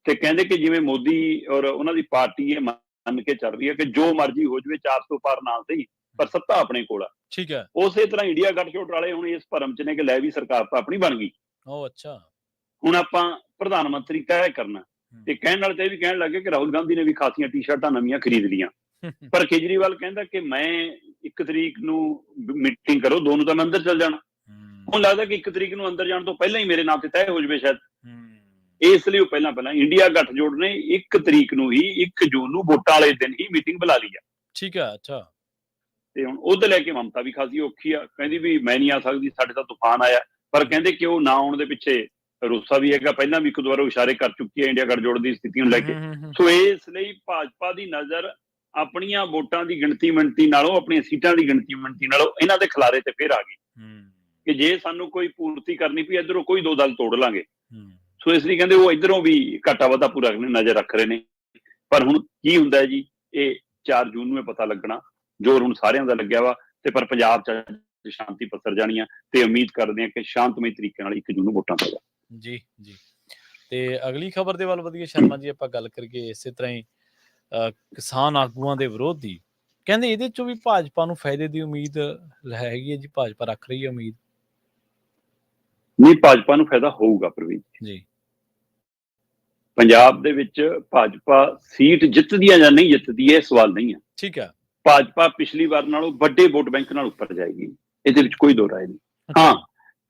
ਤੇ ਕਹਿੰਦੇ ਕਿ ਜਿਵੇਂ ਮੋਦੀ ਔਰ ਉਹਨਾਂ ਦੀ ਪਾਰਟੀ ਇਹ ਮੰਨ ਕੇ ਚੱਲ ਰਹੀ ਹੈ ਕਿ ਜੋ ਮਰਜ਼ੀ ਹੋ ਜਾਵੇ, 400 ਪਾਰ ਨਾ ਸਹੀ, ਪਰ ਸੱਤਾ ਆਪਣੇ ਕੋਲ ਆ। ਠੀਕ ਹੈ। ਉਸੇ ਤਰ੍ਹਾਂ ਇੰਡੀਆ ਗੱਠਜੋੜ ਵਾਲੇ ਹੁਣ ਇਸ ਭਰਮ 'ਚ ਨੇ ਕਿ ਲੈ ਵੀ ਸਰਕਾਰ ਤਾਂ ਆਪਣੀ ਬਣ ਗਈ, ਅੱਛਾ, ਹੁਣ ਆਪਾਂ ਪ੍ਰਧਾਨ ਮੰਤਰੀ ਤੈਅ ਕਰਨਾ। ਤੇ ਕਹਿਣ ਨਾਲ ਤੇ ਇਹ ਵੀ ਕਹਿਣ ਲੱਗੇ ਕਿ ਰਾਹੁਲ ਗਾਂਧੀ ਨੇ ਵੀ ਖਾਸੀਆਂ ਟੀ-ਸ਼ਰਟਾਂ ਨਵੀਆਂ ਖਰੀਦ ਲਈਆਂ, ਪਰ ਕੇਜਰੀਵਾਲ ਕਹਿੰਦਾ ਕਿ ਮੈਂ 1 ਤਰੀਕ ਨੂੰ ਮੀਟਿੰਗ ਕਰੋ, 2 ਨੂੰ ਤਾਂ ਮੈਂ ਅੰਦਰ ਚੱਲ ਜਾਣਾ। ਹੁਣ ਲੱਗਦਾ ਕਿ 1 ਤਰੀਕ ਨੂੰ ਅੰਦਰ ਜਾਣ ਤੋਂ ਪਹਿਲਾਂ ਹੀ ਮੇਰੇ ਨਾਂ ਤੇ ਤੈਅ ਹੋ ਜਾਵੇ ਸ਼ਾਇਦ, ਇਸ ਲਈ ਉਹ ਪਹਿਲਾਂ ਇੰਡੀਆ ਗੱਠਜੋੜ ਨੇ 1 ਤਰੀਕ ਨੂੰ ਹੀ 1 ਜੂਨ ਨੂੰ ਵੋਟਾਂ ਵਾਲੇ ਦਿਨ ਹੀ ਮੀਟਿੰਗ ਬੁਲਾ ਲਈ ਆ। ਠੀਕ ਹੈ, ਅੱਛਾ। ਤੇ ਹੁਣ ਉਹਦੇ ਲੈ ਕੇ ਮਮਤਾ ਵੀ ਖਾਸੀ ਔਖੀ ਆ, ਕਹਿੰਦੀ ਵੀ ਮੈਂ ਨਹੀਂ ਆ ਸਕਦੀ, ਸਾਡੇ ਤਾਂ ਤੂਫਾਨ ਆਇਆ। ਪਰ ਕਹਿੰਦੇ ਕਿ ਉਹ ਨਾ ਆਉਣ ਦੇ ਪਿੱਛੇ ਰੋਸਾ ਵੀ ਹੈਗਾ, ਪਹਿਲਾਂ ਵੀ 1 ਦੋ ਵਾਰ ਇਸ਼ਾਰੇ ਕਰ ਚੁੱਕੀ ਹੈ ਇੰਡੀਆ ਗੱਠਜੋੜ ਦੀ ਸਥਿਤੀ ਨੂੰ ਲੈ ਕੇ। ਸੋ ਇਸ ਲਈ ਭਾਜਪਾ ਦੀ ਨਜ਼ਰ ਆਪਣੀਆਂ ਵੋਟਾਂ ਦੀ ਗਿਣਤੀ ਮਿਣਤੀ ਨਾਲੋਂ, ਆਪਣੀਆਂ ਸੀਟਾਂ ਦੀ ਗਿਣਤੀ ਮਿਣਤੀ ਨਾਲੋਂ ਇਹਨਾਂ ਦੇ ਖਿਲਾਰੇ ਤੇ ਫਿਰ ਆ ਗਈ ਕਿ ਜੇ ਸਾਨੂੰ ਕੋਈ ਪੂਰਤੀ ਕਰਨੀ ਪਈ ਇੱਧਰੋਂ ਕੋਈ 2 ਦਲ ਤੋੜ ਲਾਂਗੇ। ਸੋ ਇਸ ਲਈ ਕਹਿੰਦੇ ਉਹ ਇੱਧਰੋਂ ਵੀ ਘਾਟਾ ਵਾਧਾ ਪੂਰਾ ਨਜ਼ਰ ਰੱਖ ਰਹੇ ਨੇ। ਪਰ ਹੁਣ ਕੀ ਹੁੰਦਾ ਜੀ, ਇਹ 4 ਜੂਨ ਨੂੰ ਇਹ ਪਤਾ ਲੱਗਣਾ। ਜ਼ੋਰ ਹੁਣ ਸਾਰਿਆਂ ਦਾ ਲੱਗਿਆ ਵਾ, ਤੇ ਪਰ ਪੰਜਾਬ 'ਚ ਸ਼ਾਂਤੀ ਪਸਰ ਜਾਣੀ ਆ, ਤੇ ਉਮੀਦ ਕਰਦੇ ਆ ਕਿ ਸ਼ਾਂਤਮਈ ਤਰੀਕੇ ਨਾਲ 1 ਜੂਨ ਨੂੰ ਵੋਟਾਂ ਪੈ ਜਾਣ। ਜੀ ਜੀ। ਤੇ ਅਗਲੀ ਖਬਰ ਦੇ ਵੱਲ ਵਧੀਏ ਸ਼ਰਮਾ ਜੀ, ਆਪਾਂ ਗੱਲ ਕਰੀਏ ਇਸੇ ਤਰ੍ਹਾਂ ਹੀ ਕਿਸਾਨ ਆਗੂਆਂ ਦੇ ਵਿਰੋਧ ਦੀ। ਕਹਿੰਦੇ ਇਹਦੇ ਚੋਂ ਵੀ ਭਾਜਪਾ ਨੂੰ ਫਾਇਦੇ ਦੀ ਉਮੀਦ ਹੈਗੀ ਹੈ ਜੀ, ਭਾਜਪਾ ਰੱਖ ਰਹੀ ਹੈ ਉਮੀਦ। ਨਹੀਂ, ਭਾਜਪਾ ਨੂੰ ਫਾਇਦਾ ਹੋਊਗਾ ਪ੍ਰਵੀਨ ਜੀ। ਪੰਜਾਬ ਦੇ ਵਿੱਚ ਭਾਜਪਾ ਸੀਟ ਜਿੱਤਦੀ ਹੈ ਜਾਂ ਨਹੀਂ ਜਿੱਤਦੀ, ਇਹ ਸਵਾਲ ਨਹੀਂ ਹੈ। ਠੀਕ ਹੈ। ਭਾਜਪਾ ਪਿਛਲੀ ਵਾਰ ਨਾਲੋਂ ਵੱਡੇ ਵੋਟ ਬੈਂਕ ਨਾਲ ਉੱਪਰ ਜਾਏਗੀ, ਇਹਦੇ ਵਿੱਚ ਕੋਈ ਦੋ ਰਾਏ ਨਹੀਂ। ਹਾਂ,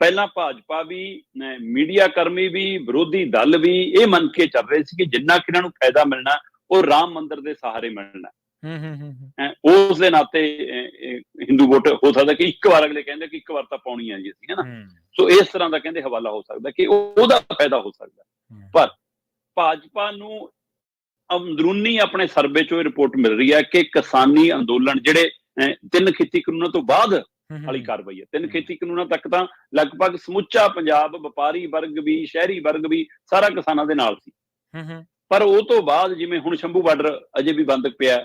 ਪਹਿਲਾਂ ਭਾਜਪਾ ਵੀ, ਮੀਡੀਆ ਕਰਮੀ ਵੀ, ਵਿਰੋਧੀ ਦਲ ਵੀ ਇਹ ਮੰਨ ਕੇ ਚੱਲ ਰਹੇ ਸੀ ਕਿ ਜਿੰਨਾ ਕਿ ਇਹਨਾਂ ਨੂੰ ਫਾਇਦਾ ਮਿਲਣਾ ਉਹ ਰਾਮ ਮੰਦਿਰ ਦੇ ਸਹਾਰੇ ਮਿਲਣਾ। ਉਸ ਦੇ ਨਾਤੇ ਹਿੰਦੂ ਵੋਟ ਹੋ ਸਕਦਾ ਕਿ 1 ਵਾਰ, ਅਗਲੇ ਕਹਿੰਦੇ ਕਿ 1 ਵਾਰ ਤਾਂ ਪਾਉਣੀ ਹੈ ਜੀ ਅਸੀਂ, ਹੈ ਨਾ। ਸੋ ਇਸ ਤਰ੍ਹਾਂ ਦਾ ਕਹਿੰਦੇ ਹਵਾਲਾ ਹੋ ਸਕਦਾ ਕਿ ਉਹਦਾ ਫਾਇਦਾ ਹੋ ਸਕਦਾ। ਪਰ ਭਾਜਪਾ ਨੂੰ ਅੰਦਰੂਨੀ ਆਪਣੇ ਸਰਵੇ ਚੋਂ ਇਹ ਰਿਪੋਰਟ ਮਿਲ ਰਹੀ ਹੈ ਕਿ ਕਿਸਾਨੀ ਅੰਦੋਲਨ ਜਿਹੜੇ 3 ਖੇਤੀ ਕਾਨੂੰਨਾਂ ਤੋਂ ਬਾਅਦ ਵਾਲੀ ਕਾਰਵਾਈ ਹੈ, 3 ਖੇਤੀ ਕਾਨੂੰਨਾਂ ਤੱਕ ਤਾਂ ਲਗਭਗ ਸਮੁੱਚਾ ਪੰਜਾਬ, ਵਪਾਰੀ ਵਰਗ ਵੀ, ਸ਼ਹਿਰੀ ਵਰਗ ਵੀ, ਸਾਰਾ ਕਿਸਾਨਾਂ ਦੇ ਨਾਲ ਸੀ। ਪਰ ਉਹ ਤੋਂ ਬਾਅਦ ਜਿਵੇਂ ਹੁਣ ਸ਼ੰਭੂ ਬਾਰਡਰ ਅਜੇ ਵੀ ਬੰਦ ਪਿਆ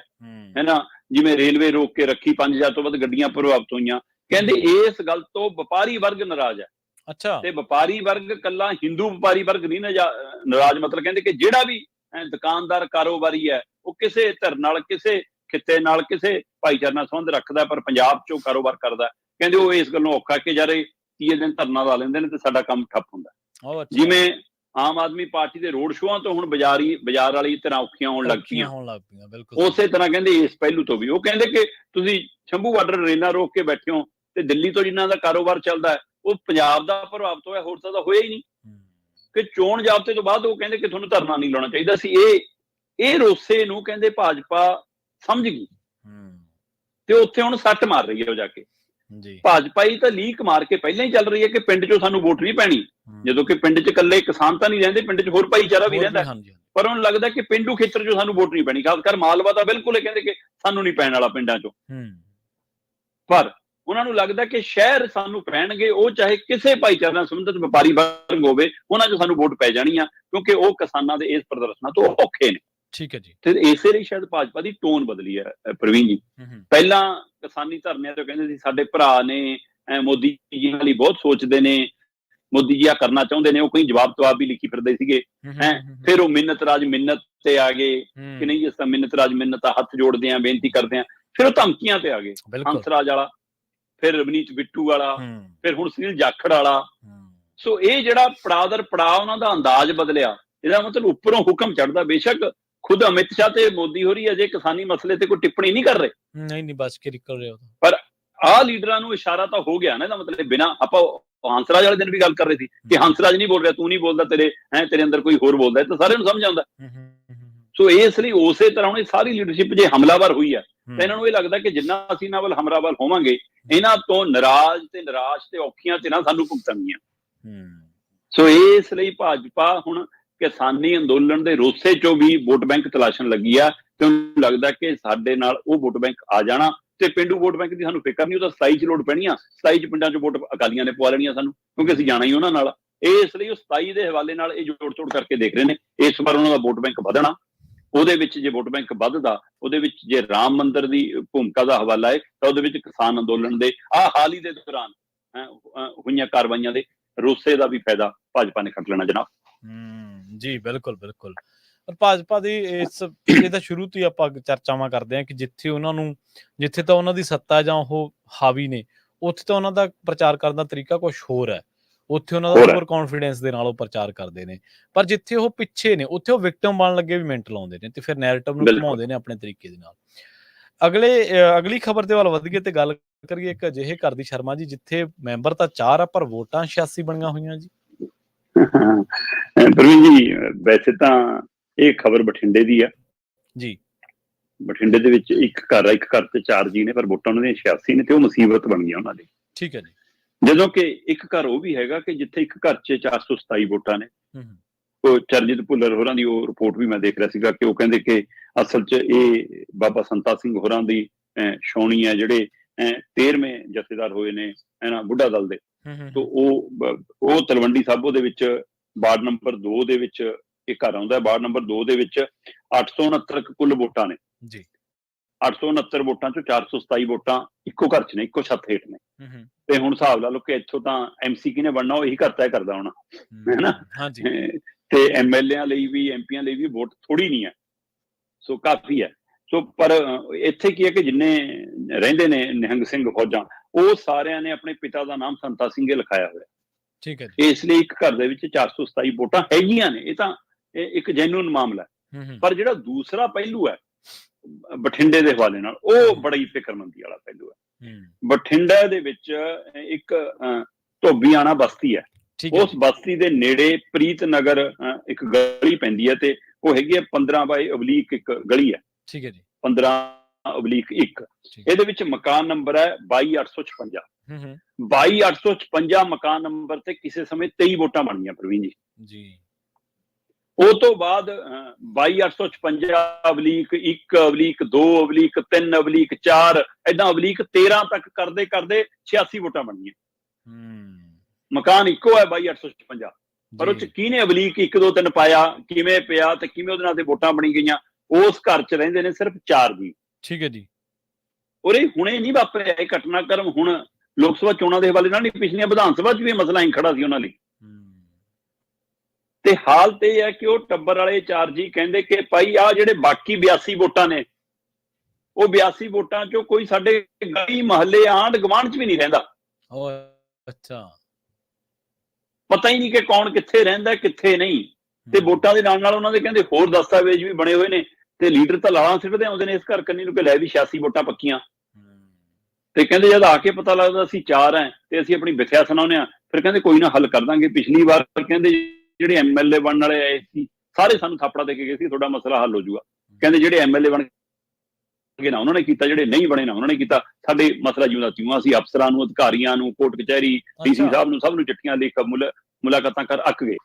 ਹੈ ਨਾ, ਜਿਵੇਂ ਰੇਲਵੇ ਰੋਕ ਕੇ ਰੱਖੀ, 5000 ਤੋਂ ਵੱਧ ਗੱਡੀਆਂ ਪ੍ਰਭਾਵਿਤ ਹੋਈਆਂ। ਕਹਿੰਦੇ ਇਸ ਗੱਲ ਤੋਂ ਵਪਾਰੀ ਵਰਗ ਨਾਰਾਜ਼ ਹੈ। ਅੱਛਾ। ਤੇ ਵਪਾਰੀ ਵਰਗ ਕੱਲਾ ਹਿੰਦੂ ਵਪਾਰੀ ਵਰਗ ਨਹੀਂ ਨਾਰਾਜ਼, ਮਤਲਬ ਕਹਿੰਦੇ ਕਿ ਜਿਹੜਾ ਵੀ ਦੁਕਾਨਦਾਰ ਕਾਰੋਬਾਰੀ ਹੈ ਉਹ ਕਿਸੇ ਧਿਰ ਨਾਲ, ਕਿਸੇ ਖਿੱਤੇ ਨਾਲ, ਕਿਸੇ ਭਾਈਚਾਰੇ ਨਾਲ ਸੰਬੰਧ ਰੱਖਦਾ ਪਰ ਪੰਜਾਬ 'ਚੋਂ ਕਾਰੋਬਾਰ ਕਰਦਾ, ਕਹਿੰਦੇ ਉਹ ਇਸ ਗੱਲੋਂ ਔਖਾ ਕਿ ਯਾਰ 30 ਦਿਨ ਧਰਨਾ ਲਾ ਲੈਂਦੇ ਨੇ ਤੇ ਸਾਡਾ ਕੰਮ ਠੱਪ ਹੁੰਦਾ। ਜਿਵੇਂ ਆਮ ਆਦਮੀ ਪਾਰਟੀ ਦੇ ਰੋਡ ਸ਼ੋਆਂ ਤੋਂ ਹੁਣ ਬਾਜ਼ਾਰ ਵਾਲੀ ਤਰ੍ਹਾਂ ਔਖੀਆਂ ਹੋਣ ਲੱਗ ਪਈਆਂ, ਉਸੇ ਤਰ੍ਹਾਂ ਕਹਿੰਦੇ ਇਸ ਪਹਿਲੂ ਤੋਂ ਵੀ ਉਹ ਕਹਿੰਦੇ ਕਿ ਤੁਸੀਂ ਸ਼ੰਭੂ ਬਾਰਡਰ ਰੇਲਾਂ ਰੋਕ ਕੇ ਬੈਠੇ ਹੋ ਤੇ ਦਿੱਲੀ ਤੋਂ ਜਿਨ੍ਹਾਂ ਦਾ ਕਾਰੋਬਾਰ ਚੱਲਦਾ ਉਹ ਪੰਜਾਬ ਦਾ ਪ੍ਰਭਾਵਿਤ ਹੋਇਆ, ਹੋਰ ਤਾਂ ਹੋਇਆ ਹੀ ਨਹੀਂ। ਕਿ ਚੋਣ ਜ਼ਾਬਤੇ ਤੋਂ ਬਾਅਦ ਉਹ ਕਹਿੰਦੇ ਕਿ ਤੁਹਾਨੂੰ ਧਰਨਾ ਨਹੀਂ ਲਾਉਣਾ ਚਾਹੀਦਾ ਸੀ। ਇਹ ਰੋਸੇ ਨੂੰ ਕਹਿੰਦੇ ਭਾਜਪਾ ਸਮਝ ਗਈ ਤੇ ਉੱਥੇ ਹੁਣ ਸੱਟ ਮਾਰ ਰਹੀ ਹੈ ਉਹ ਜਾ ਕੇ। ਭਾਜਪਾ ਹੀ ਤਾਂ ਲੀਕ ਮਾਰ ਕੇ ਪਹਿਲਾਂ ਹੀ ਚੱਲ ਰਹੀ ਹੈ ਕਿ ਪਿੰਡ 'ਚੋਂ ਸਾਨੂੰ ਵੋਟ ਨਹੀਂ ਪੈਣੀ, ਜਦੋਂ ਕਿ ਪਿੰਡ 'ਚ ਇਕੱਲੇ ਕਿਸਾਨ ਤਾਂ ਨਹੀਂ ਰਹਿੰਦੇ, ਪਿੰਡ 'ਚ ਹੋਰ ਭਾਈਚਾਰਾ ਵੀ ਰਹਿੰਦਾ, ਪਰ ਉਹਨੂੰ ਲੱਗਦਾ ਕਿ ਪਿੰਡੂ ਖੇਤਰ 'ਚੋਂ ਸਾਨੂੰ ਵੋਟ ਨਹੀਂ ਪੈਣੀ। ਖਾਸ ਕਰ ਮਾਲਵਾ ਤਾਂ ਬਿਲਕੁਲ ਇਹ ਕਹਿੰਦੇ ਕਿ ਸਾਨੂੰ ਨਹੀਂ ਪੈਣ ਵਾਲਾ ਪਿੰਡਾਂ 'ਚੋਂ, ਪਰ ਉਹਨਾਂ ਨੂੰ ਲੱਗਦਾ ਕਿ ਸ਼ਹਿਰ ਸਾਨੂੰ ਪੈਣਗੇ, ਉਹ ਚਾਹੇ ਕਿਸੇ ਭਾਈਚਾਰੇ ਨਾਲ ਸੰਬੰਧਿਤ ਵਪਾਰੀ ਵਰਗ ਹੋਵੇ, ਉਹਨਾਂ 'ਚ ਸਾਨੂੰ ਵੋਟ ਪੈ ਜਾਣੀ ਆ ਕਿਉਂਕਿ ਉਹ ਕਿਸਾਨਾਂ ਦੇ ਇਸ ਪ੍ਰਦਰਸ਼ਨਾਂ ਤੋਂ ਔਖੇ ਨੇ। ਠੀਕ ਹੈ ਜੀ। ਤੇ ਇਸੇ ਲਈ ਸ਼ਾਇਦ ਭਾਜਪਾ ਦੀ ਟੋਨ ਬਦਲੀ ਹੈ ਪ੍ਰਵੀਨ ਜੀ। ਪਹਿਲਾਂ ਕਿਸਾਨੀ ਧਰਨਿਆਂ ਤੋਂ ਕਹਿੰਦੇ ਸੀ ਸਾਡੇ ਭਰਾ ਨੇ, ਮੋਦੀ ਜੀ ਲਈ ਬਹੁਤ ਸੋਚਦੇ ਨੇ, ਮੋਦੀ ਜੀ ਆ ਕਰਨਾ ਚਾਹੁੰਦੇ ਨੇ, ਉਹ ਕੋਈ ਜਵਾਬ ਵੀ ਲਿਖੀ ਫਿਰਦੇ ਸੀਗੇ। ਫਿਰ ਉਹ ਮਿੰਨਤ ਰਾਜ ਮਿੰਨਤ ਤੇ ਆ ਗਏ ਕਿ ਨਹੀਂ ਇਸ ਤਾਂ ਮਿੰਨਤ ਰਾਜ ਮਿੰਨਤ ਆ, ਹੱਥ ਜੋੜਦੇ ਆ, ਬੇਨਤੀ ਕਰਦੇ ਆ। ਫਿਰ ਉਹ ਧਮਕੀਆਂ ਤੇ ਆ ਗਏ, ਹੰਸਰਾਜ ਵਾਲਾ, ਫਿਰ ਰਵਨੀਤ ਬਿੱਟੂ ਵਾਲਾ, ਫਿਰ ਹੁਣ ਸੁਨੀਲ ਜਾਖੜ ਵਾਲਾ। ਸੋ ਇਹ ਜਿਹੜਾ ਪੜਾਅ ਦਰ ਪੜਾਅ ਉਹਨਾਂ ਦਾ ਅੰਦਾਜ਼ ਬਦਲਿਆ, ਇਹਦਾ ਮਤਲਬ ਉੱਪਰੋਂ ਹੁਕਮ ਚੜਦਾ। ਬੇਸ਼ੱਕ ਖੁਦ ਅਮਿਤ ਸ਼ਾਹ ਤੇ ਮੋਦੀ ਹੋਰੀ ਅਜੇ ਕਿਸਾਨੀ ਮਸਲੇ ਤੇ ਕੋਈ ਟਿੱਪਣੀ ਨਹੀਂ ਕਰ ਰਹੇ, ਨਹੀਂ ਬਸ ਕੇ ਨਿਕਲ ਰਹੇ, ਪਰ ਆਹ ਲੀਡਰਾਂ ਨੂੰ ਇਸ਼ਾਰਾ ਤਾਂ ਹੋ ਗਿਆ ਨਾ। ਇਹਦਾ ਮਤਲਬ ਬਿਨਾਂ ਆਪਾਂ ਹੰਸਰਾਜ ਵਾਲੇ ਦਿਨ ਵੀ ਗੱਲ ਕਰ ਰਹੇ ਸੀ ਕਿ ਹੰਸਰਾਜ ਨਹੀਂ ਬੋਲ ਰਿਹਾ, ਤੂੰ ਨਹੀਂ ਬੋਲਦਾ, ਤੇਰੇ ਅੰਦਰ ਕੋਈ ਹੋਰ ਬੋਲਦਾ, ਤਾਂ ਸਾਰਿਆਂ ਨੂੰ ਸਮਝ ਆਉਂਦਾ। ਸੋ ਇਸ ਲਈ ਉਸੇ ਤਰ੍ਹਾਂ ਹੁਣ ਇਹ ਸਾਰੀ ਲੀਡਰਸ਼ਿਪ ਜੇ ਹਮਲਾਵਰ ਹੋਈ ਆ ਤਾਂ ਇਹਨਾਂ ਨੂੰ ਇਹ ਲੱਗਦਾ ਕਿ ਜਿੰਨਾ ਅਸੀਂ ਇਹਨਾਂ ਵੱਲ ਹਮਲਾਵਰ ਹੋਵਾਂਗੇ, ਇਹਨਾਂ ਤੋਂ ਨਾਰਾਜ਼ ਤੇ ਨਿਰਾਸ਼ ਤੇ ਔਖੀਆਂ ਤੇ ਨਾ ਸਾਨੂੰ ਭੁਗਤਣਗੀਆਂ। ਸੋ ਇਸ ਲਈ ਭਾਜਪਾ ਹੁਣ ਕਿਸਾਨੀ ਅੰਦੋਲਨ ਦੇ ਰੋਸੇ ਚੋਂ ਵੀ ਵੋਟ ਬੈਂਕ ਤਲਾਸ਼ਣ ਲੱਗੀ ਆ ਤੇ ਉਹਨੂੰ ਲੱਗਦਾ ਕਿ ਸਾਡੇ ਨਾਲ ਉਹ ਵੋਟ ਬੈਂਕ ਆ ਜਾਣਾ ਤੇ ਪਿੰਡੂ ਵੋਟ ਬੈਂਕ ਦੀ ਸਾਨੂੰ ਫਿਕਰ ਨਹੀਂ, ਉਹ ਤਾਂ 27 ਚ ਲੋੜ ਪੈਣੀ ਆ। 27 ਚ ਪਿੰਡਾਂ ਚ ਵੋਟ ਅਕਾਲੀਆਂ ਨੇ ਪਵਾ ਲੈਣੀਆਂ ਸਾਨੂੰ, ਕਿਉਂਕਿ ਅਸੀਂ ਜਾਣਾ ਹੀ ਉਹਨਾਂ ਨਾਲ। ਇਸ ਲਈ ਉਹ 27 ਦੇ ਹਵਾਲੇ ਨਾਲ ਇਹ ਜੋੜ ਤੋੜ ਕਰਕੇ ਦੇਖ ਰਹੇ ਨੇ। ਇਸ ਵਾਰ ਉਹਨਾਂ ਦਾ ਵੋਟ ਬੈਂਕ ਵਧਣਾ, ਉਹਦੇ ਵਿੱਚ ਜੇ ਵੋਟ ਬੈਂਕ ਵੱਧਦਾ, ਉਹਦੇ ਵਿੱਚ ਜੇ ਰਾਮ ਮੰਦਿਰ ਦੀ ਭੂਮਿਕਾ ਦਾ ਹਵਾਲਾ ਹੈ ਤਾਂ ਉਹਦੇ ਵਿੱਚ ਕਿਸਾਨ ਅੰਦੋਲਨ ਦੇ ਹਾਲ ਹੀ ਦੇ ਦੌਰਾਨ ਹੋਈਆਂ ਕਾਰਵਾਈਆਂ ਦੇ ਰੋਸੇ ਦਾ ਵੀ ਫਾਇਦਾ ਭਾਜਪਾ ਨੇ ਖੱਟ ਲੈਣਾ ਜਨਾਬ। ਜੀ ਬਿਲਕੁਲ ਬਿਲਕੁਲ। ਪਰ ਭਾਜਪਾ ਦੀ ਇਹਦਾ ਸ਼ੁਰੂ ਤੋਂ ਹੀ ਆਪਾਂ ਚਰਚਾਵਾਂ ਕਰਦੇ ਹਾਂ ਕਿ ਜਿੱਥੇ ਤਾਂ ਉਹਨਾਂ ਦੀ ਸੱਤਾ ਜਾਂ ਉਹ ਹਾਵੀ ਨੇ, ਉੱਥੇ ਤਾਂ ਉਹਨਾਂ ਦਾ ਪ੍ਰਚਾਰ ਕਰਨ ਦਾ ਤਰੀਕਾ ਕੁਛ ਹੋਰ ਹੈ। ਉੱਥੇ ਉਹਨਾਂ ਦਾ ਓਵਰ ਕੌਨਫੀਡੈਂਸ ਦੇ ਨਾਲ ਉਹ ਪ੍ਰਚਾਰ ਕਰਦੇ ਨੇ, ਪਰ ਜਿੱਥੇ ਉਹ ਪਿੱਛੇ ਨੇ ਉੱਥੇ ਉਹ ਵਿਕਟਮ ਬਣਨ ਲੱਗੇ ਵੀ ਮਿੰਟ ਲਾਉਂਦੇ ਨੇ ਤੇ ਫਿਰ ਨੈਰੇਟਿਵ ਨੂੰ ਘੁਮਾਉਂਦੇ ਨੇ ਆਪਣੇ ਤਰੀਕੇ ਦੇ ਨਾਲ। ਅਗਲੀ ਖਬਰ ਦੇ ਵੱਲ ਵਧੀਏ ਤੇ ਗੱਲ ਕਰੀਏ ਇੱਕ ਅਜਿਹੇ ਘਰ ਦੀ ਸ਼ਰਮਾ ਜੀ, ਜਿੱਥੇ ਮੈਂਬਰ ਤਾਂ 4 ਆ ਪਰ ਵੋਟਾਂ 86 ਬਣੀਆਂ ਹੋਈਆਂ ਜੀ। ਪ੍ਰਵੀਨ ਜੀ, ਵੈਸੇ ਤਾਂ ਇਹ ਖਬਰ ਬਠਿੰਡੇ ਦੀ ਆ ਜੀ। ਬਠਿੰਡੇ ਦੇ ਵਿੱਚ ਇੱਕ ਘਰ ਆ, ਇੱਕ ਘਰ ਤੇ 4 ਜੀ ਨੇ, ਪਰ ਵੋਟਾਂ ਉਹਨਾਂ ਦੀਆਂ 86 ਨੇ ਤੇ ਉਹ ਮੁਸੀਬਤ ਬਣ ਗਈਆਂ ਉਹਨਾਂ ਦੀ। ਠੀਕ ਹੈ ਜੀ। ਜਦੋਂ ਕਿ ਇੱਕ ਘਰ ਉਹ ਵੀ ਹੈਗਾ ਕਿ ਜਿੱਥੇ ਇੱਕ ਘਰ 'ਚ 427 ਵੋਟਾਂ ਨੇ। ਉਹ ਚਰਨਜੀਤ ਭੁੱਲਰ ਹੋਰਾਂ ਦੀ ਉਹ ਰਿਪੋਰਟ ਵੀ ਮੈਂ ਦੇਖ ਰਿਹਾ ਸੀਗਾ ਕਿ ਉਹ ਕਹਿੰਦੇ ਕਿ ਅਸਲ 'ਚ ਇਹ ਬਾਬਾ ਸੰਤਾ ਸਿੰਘ ਹੋਰਾਂ ਦੀ ਛਾਉਣੀ ਹੈ, ਜਿਹੜੇ 13ਵੇਂ ਜਥੇਦਾਰ ਹੋਏ ਨੇ ਇਹਨਾਂ ਬੁੱਢਾ ਦਲ ਦੇ। ਤੋ ਉਹ ਤਲਵੰਡੀ ਸਾਬੋ ਦੇ ਵਿੱਚ ਵਾਰਡ ਨੰਬਰ 2 ਦੇ ਵਿੱਚ ਇਹ ਘਰ ਆਉਂਦਾ। ਵਾਰਡ ਨੰਬਰ 2 ਦੇ ਵਿੱਚ 869 ਕੁੱਲ ਵੋਟਾਂ ਨੇ ਜੀ। 869 ਵੋਟਾਂ ਚੋਂ 427 ਵੋਟਾਂ ਇੱਕੋ ਘਰ 'ਚ ਨੇ, ਇੱਕੋ ਛੱਤ ਹੇਠ ਨੇ। ਤੇ ਹੁਣ ਹਿਸਾਬ ਲਾ ਲਓ ਕਿ ਇੱਥੋਂ ਤਾਂ MC ਕਿਹਨੇ ਬਣਨਾ, ਉਹ ਇਹੀ ਘਰ ਤੈਅ ਕਰਦਾ ਹੋਣਾ, ਹੈਨਾ। ਤੇ MLA ਲਈ ਵੀ, MPਆਂ ਲਈ ਵੀ ਵੋਟ ਥੋੜੀ ਨਹੀਂ ਹੈ, ਸੋ ਕਾਫੀ ਹੈ। ਸੋ ਪਰ ਇੱਥੇ ਕੀ ਹੈ ਕਿ ਜਿੰਨੇ ਰਹਿੰਦੇ ਨੇ ਨਿਹੰਗ ਸਿੰਘ ਫੌਜਾਂ, ਉਹ ਸਾਰਿਆਂ ਨੇ ਆਪਣੇ ਪਿਤਾ ਦਾ ਨਾਮ ਸੰਤਾ ਸਿੰਘ ਲਿਖਾਇਆ ਹੋਇਆ। ਠੀਕ ਹੈ। ਇਸ ਲਈ ਇੱਕ ਘਰ ਦੇ ਵਿੱਚ 427 ਵੋਟਾਂ ਹੈਗੀਆਂ ਨੇ। ਇਹ ਤਾਂ ਇੱਕ ਜੈਨੂਇਨ ਮਾਮਲਾ ਹੈ। ਪਰ ਜਿਹੜਾ ਦੂਸਰਾ ਪਹਿਲੂ ਹੈ ਬਠਿੰਡੇ ਦੇ ਹਵਾਲੇ ਨਾਲ, ਉਹ ਬੜਾ ਹੀ ਫਿਕਰਮੰਦੀ ਵਾਲਾ ਪਹਿਲੂ ਹੈ। ਬਠਿੰਡਾ ਦੇ ਵਿੱਚ ਇੱਕ ਧੋਬੀਆਣਾ ਬਸਤੀ ਹੈ। ਉਸ ਬਸਤੀ ਦੇ ਨੇੜੇ ਪ੍ਰੀਤ ਨਗਰ ਇੱਕ ਗਲੀ ਪੈਂਦੀ ਹੈ ਤੇ ਉਹ ਹੈਗੀ ਹੈ 15/1 ਗਲੀ ਹੈ। ਠੀਕ ਹੈ ਜੀ। 15/1। ਇਹਦੇ ਵਿੱਚ ਮਕਾਨ ਨੰਬਰ ਹੈ 22856। 22856 ਮਕਾਨ ਨੰਬਰ ਤੇ ਕਿਸੇ ਸਮੇਂ 23 ਵੋਟਾਂ ਬਣੀਆਂ ਪ੍ਰਵੀਨ ਜੀ। ਉਹ ਤੋਂ ਬਾਅਦ 22856/1/2/3/4 ਏਦਾਂ /13 ਤੱਕ ਕਰਦੇ ਕਰਦੇ 86 ਵੋਟਾਂ ਬਣੀਆਂ। ਮਕਾਨ ਇੱਕੋ ਹੈ 22856, ਪਰ ਉਹ ਚ ਕਿਹਨੇ /1 2 3 ਪਾਇਆ, ਕਿਵੇਂ ਪਿਆ ਤੇ ਕਿਵੇਂ ਉਹਦੇ ਨਾਲ ਤੇ ਵੋਟਾਂ ਬਣੀ ਗਈਆਂ, ਉਸ ਘਰ ਚ ਰਹਿੰਦੇ ਨੇ ਸਿਰਫ 4 ਜੀ। ਠੀਕ ਹੈ ਜੀ। ਔਰ ਇਹ ਹੁਣੇ ਨਹੀਂ ਵਾਪਰਿਆ ਇਹ ਘਟਨਾਕ੍ਰਮ, ਹੁਣ ਲੋਕ ਸਭਾ ਚੋਣਾਂ ਦੇ ਹਵਾਲੇ ਨਾਲ ਨਹੀਂ, ਪਿਛਲੀਆਂ ਵਿਧਾਨ ਸਭਾ 'ਚ ਵੀ ਇਹ ਮਸਲਾ ਹੀ ਖੜਾ ਸੀ ਉਹਨਾਂ ਲਈ। ਤੇ ਹਾਲਤ ਇਹ ਹੈ ਕਿ ਉਹ ਟੱਬਰ ਵਾਲੇ 4 ਜੀ ਕਹਿੰਦੇ ਕਿ ਭਾਈ ਆਹ ਜਿਹੜੇ ਬਾਕੀ 82 ਵੋਟਾਂ ਨੇ, ਉਹ 82 ਵੋਟਾਂ ਚੋਂ ਕੋਈ ਸਾਡੇ ਗਲੀ ਮਹੱਲੇ ਆਂਢ ਗੁਆਂਢ 'ਚ ਵੀ ਨਹੀਂ ਰਹਿੰਦਾ। ਅੱਛਾ। ਪਤਾ ਹੀ ਨਹੀਂ ਕਿ ਕੌਣ ਕਿੱਥੇ ਰਹਿੰਦਾ ਕਿੱਥੇ ਨਹੀਂ। ਤੇ ਵੋਟਾਂ ਦੇ ਨਾਲ ਨਾਲ ਉਹਨਾਂ ਦੇ ਕਹਿੰਦੇ ਹੋਰ ਦਸਤਾਵੇਜ਼ ਵੀ ਬਣੇ ਹੋਏ ਨੇ, ਤੇ ਲੀਡਰ ਤਾਂ ਲਾਲਾਂ ਸਿੱਟਦੇ ਆਉਂਦੇ ਨੇ ਇਸ ਘਰ ਕੰਨੀ ਨੂੰ ਕਿ ਲੈ ਵੀ 86 ਵੋਟਾਂ ਪੱਕੀਆਂ। ਤੇ ਕਹਿੰਦੇ ਜਦ ਆ ਕੇ ਪਤਾ ਲੱਗਦਾ ਅਸੀਂ 4 ਹੈ ਤੇ ਅਸੀਂ ਆਪਣੀ ਵਿਥਿਆ ਸੁਣਾਉਂਦੇ ਹਾਂ, ਫਿਰ ਕਹਿੰਦੇ ਕੋਈ ਨਾ ਹੱਲ ਕਰ ਦਾਂਗੇ। ਪਿਛਲੀ ਵਾਰ ਕਹਿੰਦੇ ਜਿਹੜੇ MLA ਬਣਨ ਵਾਲੇ ਆਏ ਸੀ ਸਾਰੇ ਸਾਨੂੰ ਥਾਪੜਾ ਦੇ ਕੇ ਗਏ ਸੀ, ਤੁਹਾਡਾ ਮਸਲਾ ਹੱਲ ਹੋ ਜਾਊਗਾ। ਕਹਿੰਦੇ ਜਿਹੜੇ MLA ਬਣ ਗਏ ਨਾ ਉਹਨਾਂ ਨੇ ਕੀਤਾ, ਜਿਹੜੇ ਨਹੀਂ ਬਣੇ ਨਾ ਉਹਨਾਂ ਨੇ ਕੀਤਾ। ਸਾਡੇ ਮਸਲਾ ਜਿਉਂ ਦਾ ਤਿਉਂ, ਅਸੀਂ ਅਫਸਰਾਂ ਨੂੰ, ਅਧਿਕਾਰੀਆਂ ਨੂੰ, ਕੋਰਟ ਕਚਹਿਰੀ, DC ਸਾਹਿਬ ਨੂੰ, ਸਭ ਨੂੰ ਚਿੱਠੀਆਂ ਲਿਖ ਮੁਲਾਕਾਤਾਂ ਕਰ ਅੱਕ ਗਏ,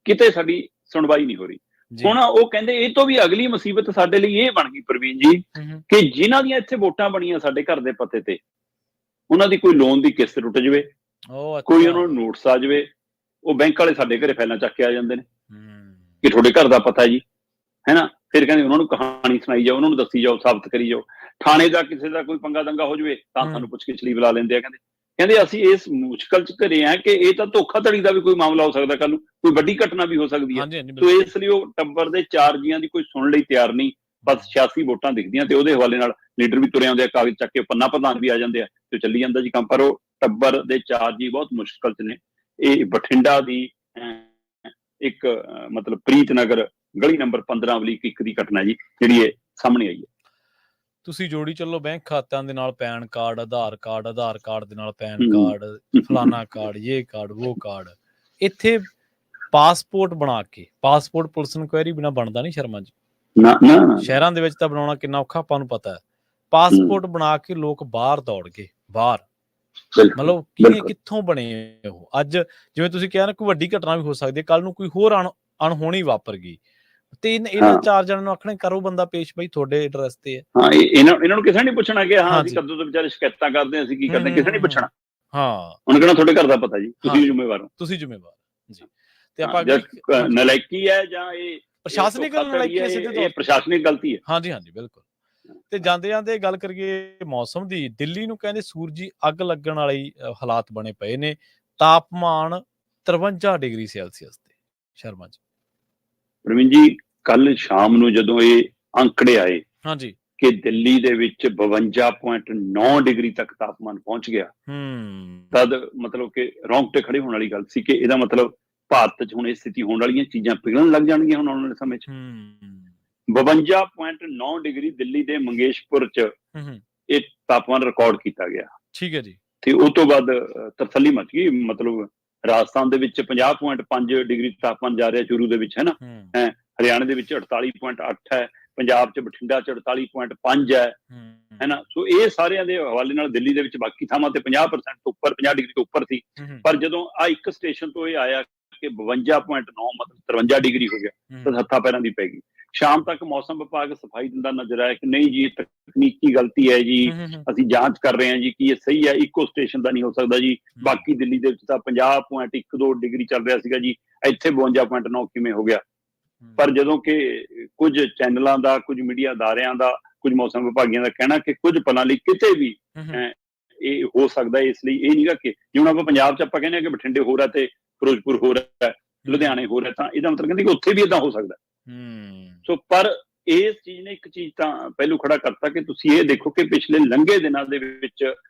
ਕਿਤੇ ਸਾਡੀ ਸੁਣਵਾਈ ਨਹੀਂ ਹੋ ਰਹੀ। ਹੁਣ ਉਹ ਕਹਿੰਦੇ ਇਹ ਤੋਂ ਵੀ ਅਗਲੀ ਮੁਸੀਬਤ ਸਾਡੇ ਲਈ ਇਹ ਬਣ ਗਈ ਪ੍ਰਵੀਨ ਜੀ ਕਿ ਜਿਨ੍ਹਾਂ ਦੀਆਂ ਇੱਥੇ ਵੋਟਾਂ ਬਣੀਆਂ ਸਾਡੇ ਘਰ ਦੇ ਪਤੇ ਤੇ, ਉਹਨਾਂ ਦੀ ਕੋਈ ਲੋਨ ਦੀ ਕਿਸ਼ਤ ਟੁੱਟ ਜਾਵੇ, ਕੋਈ ਉਹਨਾਂ ਨੂੰ ਨੋਟਿਸ ਆ ਜਾਵੇ, ਉਹ ਬੈਂਕ ਵਾਲੇ ਸਾਡੇ ਘਰੇ ਫਾਈਲਾਂ ਚੱਕ ਕੇ ਆ ਜਾਂਦੇ ਨੇ ਕਿ ਤੁਹਾਡੇ ਘਰ ਦਾ ਪਤਾ ਜੀ, ਹੈਨਾ। ਫਿਰ ਕਹਿੰਦੇ ਉਹਨਾਂ ਨੂੰ ਕਹਾਣੀ ਸੁਣਾਈ ਜਾਓ, ਉਹਨਾਂ ਨੂੰ ਦੱਸੀ ਜਾਓ, ਸਾਬਤ ਕਰੀ ਜਾਓ। ਥਾਣੇ ਦਾ ਕਿਸੇ ਦਾ ਕੋਈ ਪੰਗਾ ਦੰਗਾ ਹੋ ਜਾਵੇ ਤਾਂ ਸਾਨੂੰ ਪੁੱਛਗਿੱਛ ਲਈ ਬੁਲਾ ਲੈਂਦੇ ਆ। ਕਹਿੰਦੇ ਅਸੀਂ ਇਸ ਮੁਸ਼ਕਲ ਚ ਘਰੇ ਆ ਕਿ ਇਹ ਤਾਂ ਧੋਖਾਧੜੀ ਦਾ ਵੀ ਕੋਈ ਮਾਮਲਾ ਹੋ ਸਕਦਾ, ਕੱਲ ਨੂੰ ਕੋਈ ਵੱਡੀ ਘਟਨਾ ਵੀ ਹੋ ਸਕਦੀ ਹੈ। ਤੇ ਇਸ ਲਈ ਉਹ ਟੱਬਰ ਦੇ 4 ਜੀਆਂ ਦੀ ਕੋਈ ਸੁਣਨ ਲਈ ਤਿਆਰ ਨਹੀਂ। ਬਸ 86 ਵੋਟਾਂ ਦਿਖਦੀਆਂ ਤੇ ਉਹਦੇ ਹਵਾਲੇ ਨਾਲ ਲੀਡਰ ਵੀ ਤੁਰੇ ਆਉਂਦੇ ਆ, ਕਾਗਜ਼ ਚੱਕ ਕੇ ਪੰਨਾ ਪ੍ਰਧਾਨ ਵੀ ਆ ਜਾਂਦੇ ਆ ਤੇ ਚੱਲੀ ਜਾਂਦਾ ਜੀ ਕੰਮ। ਪਰ ਉਹ ਟੱਬਰ ਦੇ 4 ਜੀ ਬਹੁਤ ਮੁਸ਼ਕਲ ਚ ਨੇ। ਇਹ ਬਠਿੰਡਾ ਦੀ ਇੱਕ ਮਤਲਬ ਪ੍ਰੀਤ ਨਗਰ ਗਲੀ ਨੰਬਰ 15/1 ਦੀ ਘਟਨਾ ਜੀ, ਜਿਹੜੀ ਇਹ ਸਾਹਮਣੇ ਆਈ ਹੈ। ਤੁਸੀਂ ਜੋੜੀ ਚੱਲੋ ਬੈਂਕ ਖਾਤਿਆਂ ਦੇ ਨਾਲ ਪੈਨ ਕਾਰਡ, ਆਧਾਰ ਕਾਰਡ ਦੇ ਨਾਲ ਪੈਨ ਕਾਰਡ, ਫਲਾਨਾ ਕਾਰਡ, ਇਹ ਕਾਰਡ, ਉਹ ਕਾਰਡ। ਇੱਥੇ ਪਾਸਪੋਰਟ ਬਣਾ ਕੇ, ਪਾਸਪੋਰਟ ਪੁਲਿਸ ਇਨਕੁਆਇਰੀ ਬਿਨਾਂ ਬਣਦਾ ਨਹੀਂ ਸ਼ਰਮਾ ਜੀ। ਸ਼ਹਿਰਾਂ ਦੇ ਵਿੱਚ ਤਾਂ ਬਣਾਉਣਾ ਕਿੰਨਾ ਔਖਾ ਆਪਾਂ ਨੂੰ ਪਤਾ ਹੈ। ਪਾਸਪੋਰਟ ਬਣਾ ਕੇ ਲੋਕ ਬਾਹਰ ਦੌੜ ਗਏ, ਬਾਹਰ। ਮਤਲਬ ਕਿੱਥੋਂ ਬਣੇ ਉਹ? ਅੱਜ ਜਿਵੇਂ ਤੁਸੀਂ ਕਿਹਾ ਨਾ, ਕੋਈ ਵੱਡੀ ਘਟਨਾ ਵੀ ਹੋ ਸਕਦੀ ਹੈ, ਕੱਲ ਨੂੰ ਕੋਈ ਹੋਰ ਅਣਹੋਣੀ ਵਾਪਰ ਗਈ ਤੇ ਇਹਨਾਂ 4 ਜਣਾਂ ਨੂੰ ਆਖਣੇ ਕਰੋ ਬੰਦਾ ਪੇਸ਼, ਬਈ ਤੁਹਾਡੇ ਐਡਰੈਸ ਤੇ ਹੈ। ਹਾਂ, ਇਹਨਾਂ ਨੂੰ ਕਿਸੇ ਨੇ ਪੁੱਛਣਾ ਕਿ ਹਾਂ ਅਸੀਂ ਕਦੋਂ ਤੋਂ ਵਿਚਾਰੇ ਸ਼ਿਕਾਇਤਾਂ ਕਰਦੇ ਹਾਂ, ਅਸੀਂ ਕੀ ਕਰਦੇ, ਕਿਸੇ ਨੇ ਪੁੱਛਣਾ। ਹਾਂ, ਉਹਨੇ ਕਹਿਣਾ ਤੁਹਾਡੇ ਘਰ ਦਾ ਪਤਾ ਜੀ, ਤੁਸੀਂ ਜ਼ਿੰਮੇਵਾਰ ਹੋ, ਤੁਸੀਂ ਜ਼ਿੰਮੇਵਾਰ ਜੀ। ਤੇ ਆਪਾਂ ਨਲਾਇਕੀ ਹੈ ਜਾਂ ਇਹ ਪ੍ਰਸ਼ਾਸਨਿਕ ਨਲਾਇਕੀ ਹੈ, ਇਹ ਪ੍ਰਸ਼ਾਸਨਿਕ ਗਲਤੀ ਹੈ। ਹਾਂਜੀ ਹਾਂਜੀ, ਬਿਲਕੁਲ। ਤੇ ਜਾਂਦੇ ਜਾਂਦੇ ਗੱਲ ਕਰੀਏ ਮੌਸਮ ਦੀ। ਦਿੱਲੀ ਨੂੰ ਕਹਿੰਦੇ ਸੂਰਜੀ ਅੱਗ ਲੱਗਣ ਵਾਲੀ ਹਾਲਾਤ ਬਣੇ ਪਏ ਨੇ। ਤਾਪਮਾਨ 53 ਡਿਗਰੀ ਸੈਲਸੀਅਸ ਤੇ ਸ਼ਰਮਾ ਜੀ। ਪ੍ਰਵੀਨ ਜੀ, ਕੱਲ ਸ਼ਾਮ ਨੂੰ ਜਦੋਂ ਇਹ ਅੰਕੜੇ ਆਏ ਹਾਂਜੀ ਕਿ ਦਿੱਲੀ ਦੇ ਵਿੱਚ 52.9 ਡਿਗਰੀ ਤੱਕ ਤਾਪਮਾਨ ਪਹੁੰਚ ਗਿਆ, ਤਦ ਮਤਲਬ ਕਿ ਰੌਂਗਟੇ ਖੜੇ ਹੋਣ ਵਾਲੀ ਗੱਲ ਸੀ ਕਿ ਇਹਦਾ ਮਤਲਬ ਭਾਰਤ 'ਚ ਹੁਣ ਇਹ ਸਥਿਤੀ ਹੋਣ ਵਾਲੀਆਂ, ਚੀਜ਼ਾਂ ਪਿਘਲਣ ਲੱਗ ਜਾਣਗੀਆਂ ਹੁਣ ਆਉਣ ਵਾਲੇ ਸਮੇਂ 'ਚ। 52.9 ਡਿਗਰੀ ਦਿੱਲੀ ਦੇ ਮੰਗੇਸ਼ਪੁਰ ਚ ਇਹ ਤਾਪਮਾਨ ਰਿਕਾਰਡ ਕੀਤਾ ਗਿਆ। ਠੀਕ ਹੈ ਜੀ। ਤੇ ਉਸ ਤੋਂ ਬਾਅਦ ਤਸੱਲੀ ਮਚ ਗਈ, ਮਤਲਬ ਰਾਜਸਥਾਨ ਦੇ ਵਿੱਚ 50.5 ਡਿਗਰੀ ਤਾਪਮਾਨ ਜਾ ਰਿਹਾ ਸ਼ੁਰੂ ਦੇ ਵਿੱਚ, ਹੈ ਨਾ। ਹਰਿਆਣੇ ਦੇ ਵਿੱਚ 48.8 ਹੈ, ਪੰਜਾਬ ਚ ਬਠਿੰਡਾ ਚ 48.5 ਹੈ ਨਾ। ਸੋ ਇਹ ਸਾਰਿਆਂ ਦੇ ਹਵਾਲੇ ਨਾਲ ਦਿੱਲੀ ਦੇ ਵਿੱਚ ਬਾਕੀ ਥਾਵਾਂ ਤੇ 50% ਤੋਂ ਉੱਪਰ, 50 ਡਿਗਰੀ ਤੋਂ ਉੱਪਰ ਸੀ। ਪਰ ਜਦੋਂ ਆ ਇੱਕ ਸਟੇਸ਼ਨ ਤੋਂ ਇਹ ਆਇਆ ਕਿ 52.9 ਮਤਲਬ 53 ਡਿਗਰੀ ਹੋ ਗਿਆ, ਤਾਂ ਹੱਥਾਂ ਪੈਰਾਂ ਦੀ ਪੈ ਗਈ। ਸ਼ਾਮ ਤੱਕ ਮੌਸਮ ਵਿਭਾਗ ਸਫਾਈ ਦਿੰਦਾ ਨਜ਼ਰ ਆਇਆ ਕਿ ਨਹੀਂ ਜੀ, ਤਕਨੀਕੀ ਗਲਤੀ ਹੈ ਜੀ, ਅਸੀਂ ਜਾਂਚ ਕਰ ਰਹੇ ਹਾਂ ਜੀ ਕਿ ਇਹ ਸਹੀ ਹੈ, ਇੱਕੋ ਸਟੇਸ਼ਨ ਦਾ ਨਹੀਂ ਹੋ ਸਕਦਾ ਜੀ। ਬਾਕੀ ਦਿੱਲੀ ਦੇ ਵਿੱਚ ਤਾਂ 50.12 ਡਿਗਰੀ ਚੱਲ ਰਿਹਾ ਸੀਗਾ ਜੀ, ਇੱਥੇ 52.9 ਕਿਵੇਂ ਹੋ ਗਿਆ। ਪਰ ਜਦੋਂ ਕਿ ਕੁਝ ਚੈਨਲਾਂ ਦਾ, ਕੁਝ ਮੀਡੀਆ ਅਦਾਰਿਆਂ ਦਾ, ਕੁਝ ਮੌਸਮ ਵਿਭਾਗੀਆਂ ਦਾ ਕਹਿਣਾ ਕਿ ਕੁਝ ਪਲਾਂ ਲਈ ਕਿਤੇ ਵੀ ਇਹ ਹੋ ਸਕਦਾ, ਇਸ ਲਈ ਇਹ ਨਹੀਂਗਾ ਕਿ ਜਿਵੇਂ ਆਪਾਂ ਪੰਜਾਬ ਚ ਆਪਾਂ ਕਹਿੰਦੇ ਹਾਂ ਕਿ ਬਠਿੰਡੇ ਹੋ ਰਿਹਾ ਤੇ ਫਿਰੋਜ਼ਪੁਰ ਹੋ ਰਿਹਾ, ਲੁਧਿਆਣੇ ਹੋ ਰਿਹਾ, ਤਾਂ ਇਹਦਾ ਮਤਲਬ ਕਹਿੰਦੇ ਕਿ ਉੱਥੇ ਵੀ ਏਦਾਂ ਹੋ ਸਕਦਾ। ਸੋ ਪਰ ਇਸ ਚੀਜ਼ ਨੇ ਇੱਕ ਚੀਜ਼ ਤਾਂ ਪਹਿਲੂ ਖੜਾ ਕਰਤਾ ਕਿ ਤੁਸੀਂ ਇਹ ਦੇਖੋ ਕਿ ਪਿਛਲੇ ਲੰਘੇ ਦਿਨਾਂ ਦੇ ਵਿੱਚ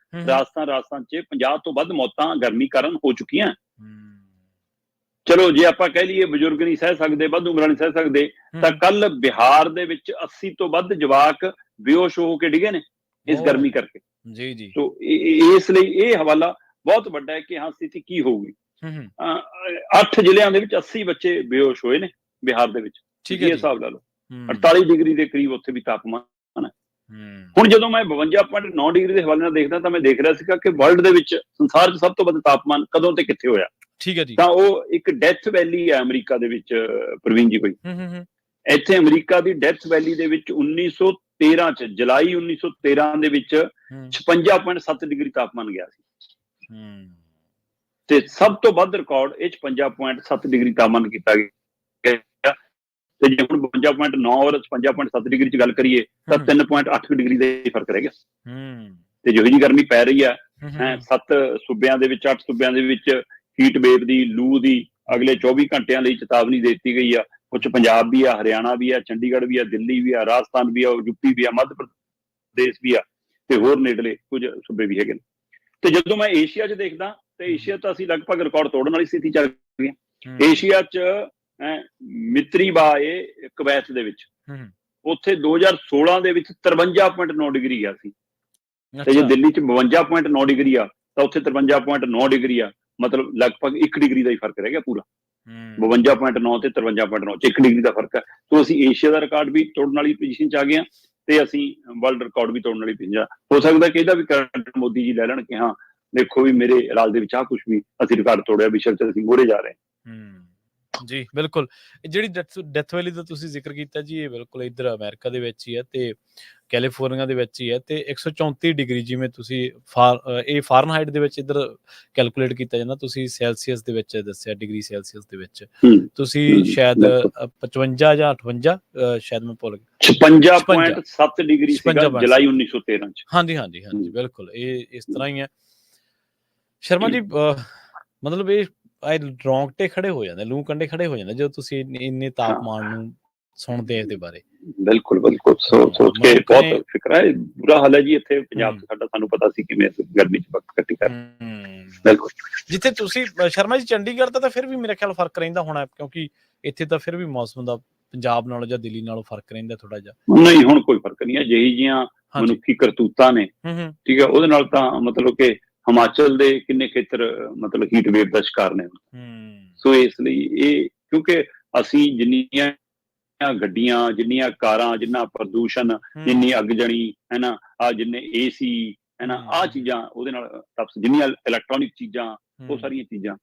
ਰਾਜਸਥਾਨ ਚ 50 ਤੋਂ ਵੱਧ ਮੌਤਾਂ ਗਰਮੀ ਕਾਰਨ ਹੋ ਚੁੱਕੀਆਂ। ਚਲੋ ਜੇ ਆਪਾਂ ਕਹਿ ਲਈਏ ਬਜ਼ੁਰਗ ਨਹੀਂ ਸਹਿ ਸਕਦੇ, ਵੱਧ ਉਮਰਾਂ ਨਹੀਂ ਸਹਿ ਸਕਦੇ, ਤਾਂ ਕੱਲ ਬਿਹਾਰ ਦੇ ਵਿੱਚ 80 ਤੋਂ ਵੱਧ ਜਵਾਕ ਬੇਹੋਸ਼ ਹੋ ਕੇ ਡਿੱਗੇ ਨੇ ਇਸ ਗਰਮੀ ਕਰਕੇ। ਜੀ ਜੀ। ਸੋ ਇਸ ਲਈ ਇਹ ਹਵਾਲਾ ਬਹੁਤ ਵੱਡਾ ਹੈ ਕਿ ਹਾਂ ਸਥਿਤੀ ਕੀ ਹੋਊਗੀ। 8 ਜ਼ਿਲ੍ਹਿਆਂ ਦੇ ਵਿੱਚ 80 ਬੱਚੇ ਬੇਹੋਸ਼ ਹੋਏ ਨੇ ਬਿਹਾਰ ਦੇ ਵਿੱਚ, ਠੀਕ ਹੈ, ਹਿਸਾਬ ਲਾ ਲਓ। 48 ਡਿਗਰੀ ਦੇ ਕਰੀਬ ਉੱਥੇ ਵੀ ਤਾਪਮਾਨ ਹੈ। ਹੁਣ ਜਦੋਂ ਮੈਂ 52.9 ਡਿਗਰੀ ਦੇ ਹਵਾਲੇ ਨਾਲ ਦੇਖਦਾ ਤਾਂ ਮੈਂ ਦੇਖ ਰਿਹਾ ਸੀਗਾ ਕਿ ਵਰਲਡ ਦੇ ਵਿੱਚ, ਸੰਸਾਰ 'ਚ ਸਭ ਤੋਂ ਵੱਧ ਤਾਪਮਾਨ ਕਦੋਂ ਤੇ ਕਿੱਥੇ ਹੋਇਆ। ਠੀਕ ਹੈ ਜੀ। ਤਾਂ ਉਹ ਇੱਕ ਡੈਥ ਵੈਲੀ ਹੈ ਅਮਰੀਕਾ ਦੇ ਵਿੱਚ, ਪ੍ਰਵੀਨ ਜੀ ਕੋਈ। ਇੱਥੇ ਅਮਰੀਕਾ ਦੀ ਡੈਥ ਵੈਲੀ ਦੇ ਵਿੱਚ 1913 ਚ, ਜੁਲਾਈ 1913 ਦੇ ਵਿੱਚ 56.7 ਡਿਗਰੀ ਤਾਪਮਾਨ ਗਿਆ ਸੀ। ਤੇ ਸਭ ਤੋਂ ਵੱਧ ਰਿਕਾਰਡ ਇਹ 56.7 ਡਿਗਰੀ ਤਾਪਮਾਨ ਕੀਤਾ ਗਿਆ। ਤੇ ਜੇ ਹੁਣ 52.9 ਔਰ 56.7 ਡਿਗਰੀ ਚ ਗੱਲ ਕਰੀਏ ਤਾਂ 3.8 ਡਿਗਰੀ ਦਾ ਹੀ ਫਰਕ ਰਹਿ ਗਿਆ। ਤੇ ਜਿਹੋ ਜਿਹੀ ਗਰਮੀ ਪੈ ਰਹੀ ਹੈ, 7 ਸੂਬਿਆਂ ਦੇ ਵਿੱਚ, 8 ਸੂਬਿਆਂ ਦੇ ਵਿੱਚ ਹੀਟ ਵੇਵ ਦੀ, ਲੂ ਦੀ ਅਗਲੇ 24 ਘੰਟਿਆਂ ਲਈ ਚੇਤਾਵਨੀ ਦੇ ਦਿੱਤੀ ਗਈ ਆ। ਕੁਝ ਪੰਜਾਬ ਵੀ ਆ, ਹਰਿਆਣਾ ਵੀ ਆ, ਚੰਡੀਗੜ੍ਹ ਵੀ ਆ, ਦਿੱਲੀ ਵੀ ਆ, ਰਾਜਸਥਾਨ ਵੀ ਆ, ਯੂਪੀ ਵੀ ਆ, ਮੱਧ ਪ੍ਰਦੇਸ਼ ਵੀ ਆ, ਤੇ ਹੋਰ ਨੇੜਲੇ ਕੁਝ ਸੂਬੇ ਵੀ ਹੈਗੇ ਨੇ। ਤੇ ਜਦੋਂ ਮੈਂ ਏਸ਼ੀਆ 'ਚ ਦੇਖਦਾ ਤੇ ਏਸ਼ੀਆ ਤਾਂ ਅਸੀਂ ਲਗਭਗ ਰਿਕਾਰਡ ਤੋੜਨ ਵਾਲੀ ਸਥਿਤੀ ਚੱਲ ਰਹੀ ਹੈ। ਏਸ਼ੀਆ 'ਚ ਮਿਤਰੀ ਬਾਏ ਕੁਵੈਤ ਦੇ ਵਿੱਚ, ਉੱਥੇ 2016 ਦੇ ਵਿੱਚ 53.9 ਡਿਗਰੀ ਗਿਆ ਸੀ। ਤੇ ਜੇ ਦਿੱਲੀ 'ਚ 52.9 ਡਿਗਰੀ ਆ ਤਾਂ ਉੱਥੇ 53.9 ਡਿਗਰੀ ਆ, ਮਤਲਬ ਲਗਭਗ 1 ਡਿਗਰੀ ਦਾ ਹੀ ਫਰਕ ਰਹਿ ਗਿਆ ਪੂਰਾ। 52.9 ਤੇ 53.9 ਚ 1 ਡਿਗਰੀ ਦਾ ਫਰਕ ਹੈ। ਤੋਂ ਅਸੀਂ ਏਸ਼ੀਆ ਦਾ ਰਿਕਾਰਡ ਵੀ ਤੋੜਨ ਵਾਲੀ ਪੋਜੀਸ਼ਨ 'ਚ ਆ ਗਏ ਹਾਂ ਤੇ ਅਸੀਂ ਵਰਲਡ ਰਿਕਾਰਡ ਵੀ ਤੋੜਨ ਵਾਲੀ ਪੋਜੀਸ਼ਨ। ਹੋ ਸਕਦਾ ਕਿ ਇਹਦਾ ਵੀ ਕਰੰਟ ਮੋਦੀ ਜੀ ਲੈ ਲੈਣ ਕਿ ਹਾਂ ਦੇਖੋ ਵੀ ਮੇਰੇ ਰਾਜ ਦੇ ਵਿੱਚ ਆ ਕੁਛ ਵੀ ਅਸੀਂ ਰਿਕਾਰਡ ਤੋੜਿਆ, ਵਿਸ਼ਵ 'ਚ ਅਸੀਂ ਮੋਹਰੇ ਜਾ ਰਹੇ ਹਾਂ। ਜੀ ਬਿਲਕੁਲ। ਜਿਹੜੀ ਡੈਥ ਵੈਲੀ ਦਾ ਤੁਸੀਂ ਜ਼ਿਕਰ ਕੀਤਾ ਜੀ, ਇਹ ਬਿਲਕੁਲ ਇੱਧਰ ਅਮਰੀਕਾ ਦੇ ਵਿੱਚ ਹੀ ਹੈ ਤੇ ਕੈਲੀਫੋਰਨੀਆ ਦੇ ਵਿੱਚ ਹੀ ਹੈ। ਤੇ 134 ਡਿਗਰੀ ਜਿਵੇਂ ਤੁਸੀਂ ਇਹ ਫਾਰਨਹਾਈਟ ਦੇ ਵਿੱਚ ਇੱਧਰ ਕੈਲਕੂਲੇਟ ਕੀਤਾ ਜਾਂਦਾ, ਤੁਸੀਂ ਸੈਲਸੀਅਸ ਦੇ ਵਿੱਚ ਦੱਸਿਆ, ਡਿਗਰੀ ਸੈਲਸੀਅਸ ਦੇ ਵਿੱਚ ਤੁਸੀਂ ਸ਼ਾਇਦ 55 ਜਾਂ 58 ਸ਼ਾਇਦ ਮੈਂ ਭੁੱਲ ਗਿਆ, 56.7 ਡਿਗਰੀ ਸੀਗਾ ਜੁਲਾਈ 1913 ਚ। ਹਾਂਜੀ ਹਾਂਜੀ ਹਾਂਜੀ ਬਿਲਕੁਲ, ਇਹ ਇਸ ਤਰ੍ਹਾਂ ਹੀ ਹੈ। ਸ਼ਰਮਾ ਜੀ, ਮਤਲਬ ਇਹ ਰੌਂਗਟੇ ਖੜੇ ਹੋ ਜਾਂਦੇ, ਲੂ ਕੰਡੇ ਖੜੇ ਹੋ ਜਾਂਦੇ ਜਦੋਂ ਤੁਸੀਂ ਇੰਨੇ ਤਾਪਮਾਨ ਨੂੰ ਸੁਣਦੇ ਇਸ ਦੇ ਬਾਰੇ। ਬਿਲਕੁਲ ਬਿਲਕੁਲ, ਸੋਚ ਕੇ ਬਹੁਤ ਫਿਕਰ ਹੈ। ਬੁਰਾ ਹਾਲ ਹੈ ਜੀ ਇੱਥੇ ਪੰਜਾਬ ਚ ਸਾਡਾ, ਸਾਨੂੰ ਪਤਾ ਸੀ ਕਿਵੇਂ ਗਰਮੀ ਚ ਵਕਤ ਕੱਟੀ ਕਰ। ਬਿਲਕੁਲ। ਜਿੱਥੇ ਤੁਸੀਂ ਸ਼ਰਮਾ ਜੀ ਚੰਡੀਗੜ੍ਹ ਦਾ ਤਾਂ ਫਿਰ ਵੀ ਮੇਰੇ ਖਿਆਲ ਫਰਕ ਰਹਿੰਦਾ ਹੋਣਾ, ਕਿਉਂਕਿ ਇੱਥੇ ਤਾਂ ਫਿਰ ਵੀ ਮੌਸਮ ਦਾ ਪੰਜਾਬ ਨਾਲੋਂ ਜਾਂ ਦਿੱਲੀ ਨਾਲੋਂ ਫਰਕ ਰਹਿੰਦਾ ਥੋੜਾ ਜਿਹਾ। ਨਹੀਂ, ਹੁਣ ਕੋਈ ਫਰਕ ਨਹੀਂ ਹੈ। ਜਿਹੀ ਜਿਹੀਆਂ ਮਨੁੱਖੀ ਕਰਤੂਤਾਂ ਨੇ, ਠੀਕ ਹੈ, ਉਹਦੇ ਨਾਲ ਤਾਂ ਮਤਲਬ ਕਿ ਹਿਮਾਚਲ ਦੇ ਕਿੰਨੇ ਖੇਤਰ ਮਤਲਬ ਹੀਟ ਵੇਵ ਦਾ ਸ਼ਿਕਾਰ ਨੇ। ਸੋ ਇਸ ਲਈ ਇਹ, ਕਿਉਂਕਿ ਅਸੀਂ ਜਿੰਨੀਆਂ ਗੱਡੀਆਂ, ਜਿੰਨੀਆਂ ਕਾਰਾਂ, ਜਿੰਨਾ ਪ੍ਰਦੂਸ਼ਣ, ਜਿੰਨੀ ਅਗਜਣੀ ਹੈ ਨਾ, ਆ ਜਿੰਨੇ AC ਹੈ ਨਾ, ਆਹ ਚੀਜ਼ਾਂ ਉਹਦੇ ਨਾਲ ਤਪਸ, ਜਿੰਨੀਆਂ ਇਲੈਕਟ੍ਰੋਨਿਕ ਚੀਜ਼ਾਂ, ਉਹ ਸਾਰੀਆਂ ਚੀਜ਼ਾਂ।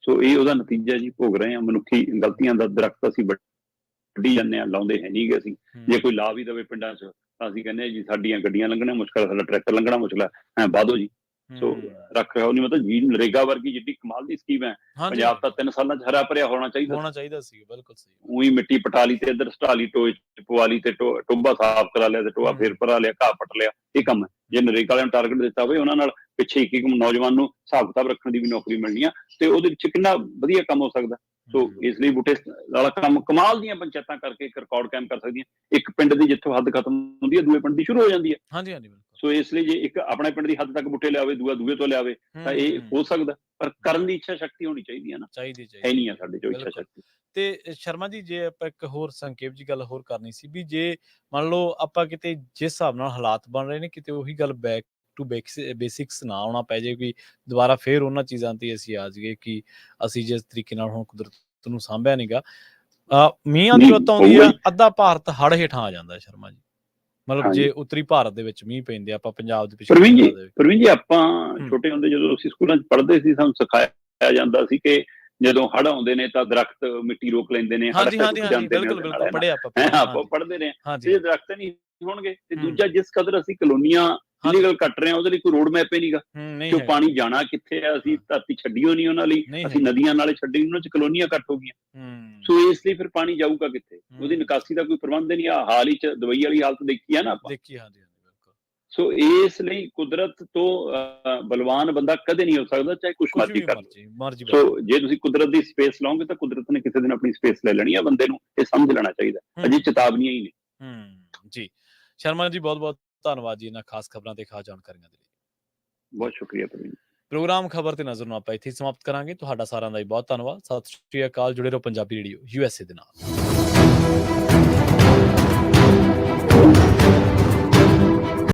ਸੋ ਇਹ ਉਹਦਾ ਨਤੀਜਾ ਜੀ ਭੋਗ ਰਹੇ ਹਾਂ। ਮਨੁੱਖੀ ਗਲਤੀਆਂ ਦਾ ਦਰਖਤ ਅਸੀਂ ਵੱਢੀ ਜਾਂਦੇ ਹਾਂ, ਲਾਉਂਦੇ ਹੈ ਨਹੀਂ ਗੇ ਅਸੀਂ। ਜੇ ਕੋਈ ਲਾ ਵੀ ਦੇਵੇ ਪਿੰਡਾਂ 'ਚ ਤਾਂ ਅਸੀਂ ਕਹਿੰਦੇ ਜੀ ਸਾਡੀਆਂ ਗੱਡੀਆਂ ਲੰਘਣਾ ਮੁਸ਼ਕਿਲ, ਸਾਡਾ ਟਰੈਕਟਰ ਲੰਘਣਾ ਮੁਸ਼ਕਿਲ ਹੈ, ਵਾਧੋ ਜੀ। ਸੋ ਰੱਖ ਰਹਾ ਨਹੀਂ, ਮਤਲਬ ਜੀ ਨਰੇਗਾ ਵਰਗੀ ਜਿੱਡੀ ਕਮਾਲ ਦੀ ਸਕੀਮ ਹੈ, ਪੰਜਾਬ ਤਾਂ 3 ਸਾਲਾਂ 'ਚ ਹਰਾ ਭਰਿਆ ਹੋਣਾ ਚਾਹੀਦਾ ਸੀ। ਬਿਲਕੁਲ ਸਹੀ। ਉਹੀ ਮਿੱਟੀ ਪਟਾ ਲਈ ਤੇ ਇੱਧਰ ਸਟਾ ਲਈ, ਟੋਏ ਪਵਾ ਲਈ ਤੇ ਟੋਭਾ ਸਾਫ਼ ਕਰਾ ਲਿਆ ਤੇ ਟੋਆ ਫੇਰ ਭਰਾ ਲਿਆ, ਘਾਹ ਪੱਟ ਲਿਆ। ਇਹ ਕੰਮ ਹੈ। ਜੇ ਨਰੇਗਾ ਵਾਲਿਆਂ ਨੂੰ ਟਾਰਗੇਟ ਦਿੱਤਾ ਹੋਵੇ, ਉਹਨਾਂ ਨਾਲ ਪਿੱਛੇ ਇੱਕ ਨੌਜਵਾਨ ਨੂੰ ਹਿਸਾਬ ਕਿਤਾਬ ਰੱਖਣ ਦੀ ਵੀ ਨੌਕਰੀ ਮਿਲਣੀ ਆ, ਤੇ ਉਹਦੇ ਵਿੱਚ ਕਿੰਨਾ ਵਧੀਆ ਕੰਮ ਹੋ ਸਕਦਾ। ਸੋ ਇਸ ਲਈ ਬੂਟੇ ਵਾਲਾ ਕੰਮ ਕਮਾਲ ਦੀਆਂ ਪੰਚਾਇਤਾਂ ਕਰਕੇ ਇੱਕ ਰਿਕਾਰਡ ਕਾਇਮ ਕਰ ਸਕਦੀਆਂ। ਇੱਕ ਪਿੰਡ ਦੀ ਜਿੱਥੋਂ ਹੱਦ ਖਤਮ ਹੁੰਦੀ ਹੈ ਦੂਏ ਪਿੰਡ ਦੀ ਸ਼ੁਰੂ ਹੋ ਜਾਂਦੀ ਹੈ। ਹਾਂਜੀ ਹਾਂਜੀ ਬਿਲਕੁਲ ਸੋ ਇਸ ਲਈ ਜੇ ਇੱਕ ਆਪਣੇ ਪਿੰਡ ਦੀ ਹੱਦ ਤੱਕ ਬੂਟੇ ਲਿਆਵੇ, ਦੂਆ ਦੂਏ ਤੋਂ ਲਿਆਵੇ, ਤਾਂ ਇਹ ਹੋ ਸਕਦਾ, ਪਰ ਕਰਨ ਦੀ ਇੱਛਾ ਸ਼ਕਤੀ ਹੋਣੀ ਚਾਹੀਦੀ ਹੈ ਨਾ। ਚਾਹੀਦੀ ਹੈ ਨਹੀਂ ਆ ਸਾਡੇ ਚੋਂ ਇੱਛਾ ਬਿਲਕੁਲ। ਸ਼ਕਤੀ। ਤੇ ਸ਼ਰਮਾ ਜੀ, ਜੇ ਆਪਾਂ ਇੱਕ ਹੋਰ ਸੰਖੇਪ ਜੀ ਗੱਲ ਹੋਰ ਕਰਨੀ ਸੀ ਵੀ ਜੇ ਮੰਨ ਲਓ ਆਪਾਂ ਕਿਤੇ ਜਿਸ ਹਿਸਾਬ ਨਾਲ ਹਾਲਾਤ ਬਣ ਰਹੇ ਨੇ ਕਿਤੇ ਉਹੀ ਗੱਲ ਬੈਕ ਟੂ ਬੇਸਿਕਸ ਨਾ ਆਉਣਾ ਪੈ ਜਾਏ ਕਿ ਦੁਬਾਰਾ ਫੇਰ ਉਹਨਾਂ ਚੀਜ਼ਾਂ ਤੇ ਅਸੀਂ ਆ ਜਾਈਏ ਕਿ ਅਸੀਂ ਜਿਸ ਤਰੀਕੇ ਨਾਲ ਹੁਣ ਕੁਦਰਤ ਨੂੰ ਸਾਂਭਿਆ ਨੀਗਾ। ਮੀਂਹਾਂ ਦੀ ਰੁੱਤ ਆਉਂਦੀ ਆ, ਅੱਧਾ ਭਾਰਤ ਹੜ੍ਹ ਹੇਠਾਂ ਆ ਜਾਂਦਾ ਸ਼ਰਮਾ ਜੀ। ਮਤਲਬ ਜੇ ਉੱਤਰੀ ਭਾਰਤ ਦੇ ਵਿੱਚ ਮੀਂਹ ਪੈਂਦੇ ਆਪਾਂ ਪੰਜਾਬ ਦੇ ਪ੍ਰਵੀਨ ਜੀ ਆਪਾਂ ਛੋਟੇ ਹੁੰਦੇ ਜਦੋਂ ਅਸੀਂ ਸਕੂਲਾਂ 'ਚ ਪੜ੍ਹਦੇ ਸੀ ਸਾਨੂੰ ਸਿਖਾਇਆ ਜਾਂਦਾ ਸੀ ਕਿ ਜਦੋਂ ਹੜ੍ਹ ਆਉਂਦੇ ਨੇ ਤਾਂ ਦਰਖਤ ਮਿੱਟੀ ਰੋਕ ਲੈਂਦੇ ਨੇ, ਹੜ੍ਹ ਜਾਂਦੇ ਨੇ, ਆਪਾਂ ਪੜ੍ਹਦੇ ਰਹੇ। ਜੇ ਦਰਖਤ ਨਹੀਂ ਹੋਣਗੇ ਤੇ ਦੂਜਾ ਜਿਸ ਕਦਰ ਅਸੀਂ ਕਲੋਨੀਆਂ ਇਲੀਗਲ ਕੱਟ ਰਹੇ ਹਾਂ ਉਹਦੇ ਲਈ ਕੋਈ ਰੋਡ ਮੈਪ ਹੀ ਨਹੀਂਗਾ ਕਿ ਉਹ ਪਾਣੀ ਜਾਣਾ ਕਿੱਥੇ ਆ। ਅਸੀਂ ਧਰਤੀ ਛੱਡੀਓ ਨਹੀਂ ਉਹਨਾਂ ਲਈ, ਅਸੀਂ ਨਦੀਆਂ ਨਾਲੇ ਛੱਡੀ, ਉਹਨਾਂ 'ਚ ਕਲੋਨੀਆਂ ਕੱਟ ਹੋ ਗਈਆਂ। ਸੋ ਇਸ ਲਈ ਫਿਰ ਪਾਣੀ ਜਾਊਗਾ ਕਿੱਥੇ? ਉਹਦੀ ਨਿਕਾਸੀ ਦਾ ਕੋਈ ਪ੍ਰਬੰਧ ਨਹੀਂ ਆ। ਹਾਲ ਹੀ 'ਚ ਦੁਬਈ ਵਾਲੀ ਹਾਲਤ ਦੇਖੀ ਆ ਨਾ ਆਪਾਂ। ਸੋ ਇਸ ਲਈ ਕੁਦਰਤ ਤੋਂ ਬਲਵਾਨ ਬੰਦਾ ਕਦੇ ਨਹੀਂ ਹੋ ਸਕਦਾ, ਚਾਹੇ ਕੁਛ ਮਰਜ਼ੀ ਕਰ ਲਓ। ਸੋ ਜੇ ਤੁਸੀਂ ਕੁਦਰਤ ਦੀ ਸਪੇਸ ਲਓਗੇ ਤਾਂ ਕੁਦਰਤ ਨੇ ਕਿਸੇ ਦਿਨ ਆਪਣੀ ਸਪੇਸ ਲੈ ਲੈਣੀ ਆ। ਬੰਦੇ ਨੂੰ ਇਹ ਸਮਝ ਲੈਣਾ ਚਾਹੀਦਾ, ਅਜੇ ਚੇਤਾਵਨੀਆਂ ਹੀ ਨੇ। ਜੀ ਸ਼ਰਮਾ ਜੀ, ਬਹੁਤ ਬਹੁਤ ਧੰਨਵਾਦ ਜੀ ਇਹਨਾਂ ਖਾਸ ਖਬਰਾਂ ਤੇ ਖਾਸ ਜਾਣਕਾਰੀਆਂ ਦੇ ਲਈ। ਬਹੁਤ ਸ਼ੁਕਰੀਆ ਪ੍ਰਵੀਨ। ਪ੍ਰੋਗਰਾਮ ਖਬਰ ਤੇ ਨਜ਼ਰ ਨੂੰ ਆਪਾਂ ਇੱਥੇ ਸਮਾਪਤ ਕਰਾਂਗੇ। ਤੁਹਾਡਾ ਸਾਰਿਆਂ ਦਾ ਬਹੁਤ ਧੰਨਵਾਦ। ਸਤਿ ਸ਼੍ਰੀ ਅਕਾਲ। ਜੁੜੇ ਰਹੋ ਪੰਜਾਬੀ ਰੇਡੀਓ USA ਦੇ ਨਾਲ।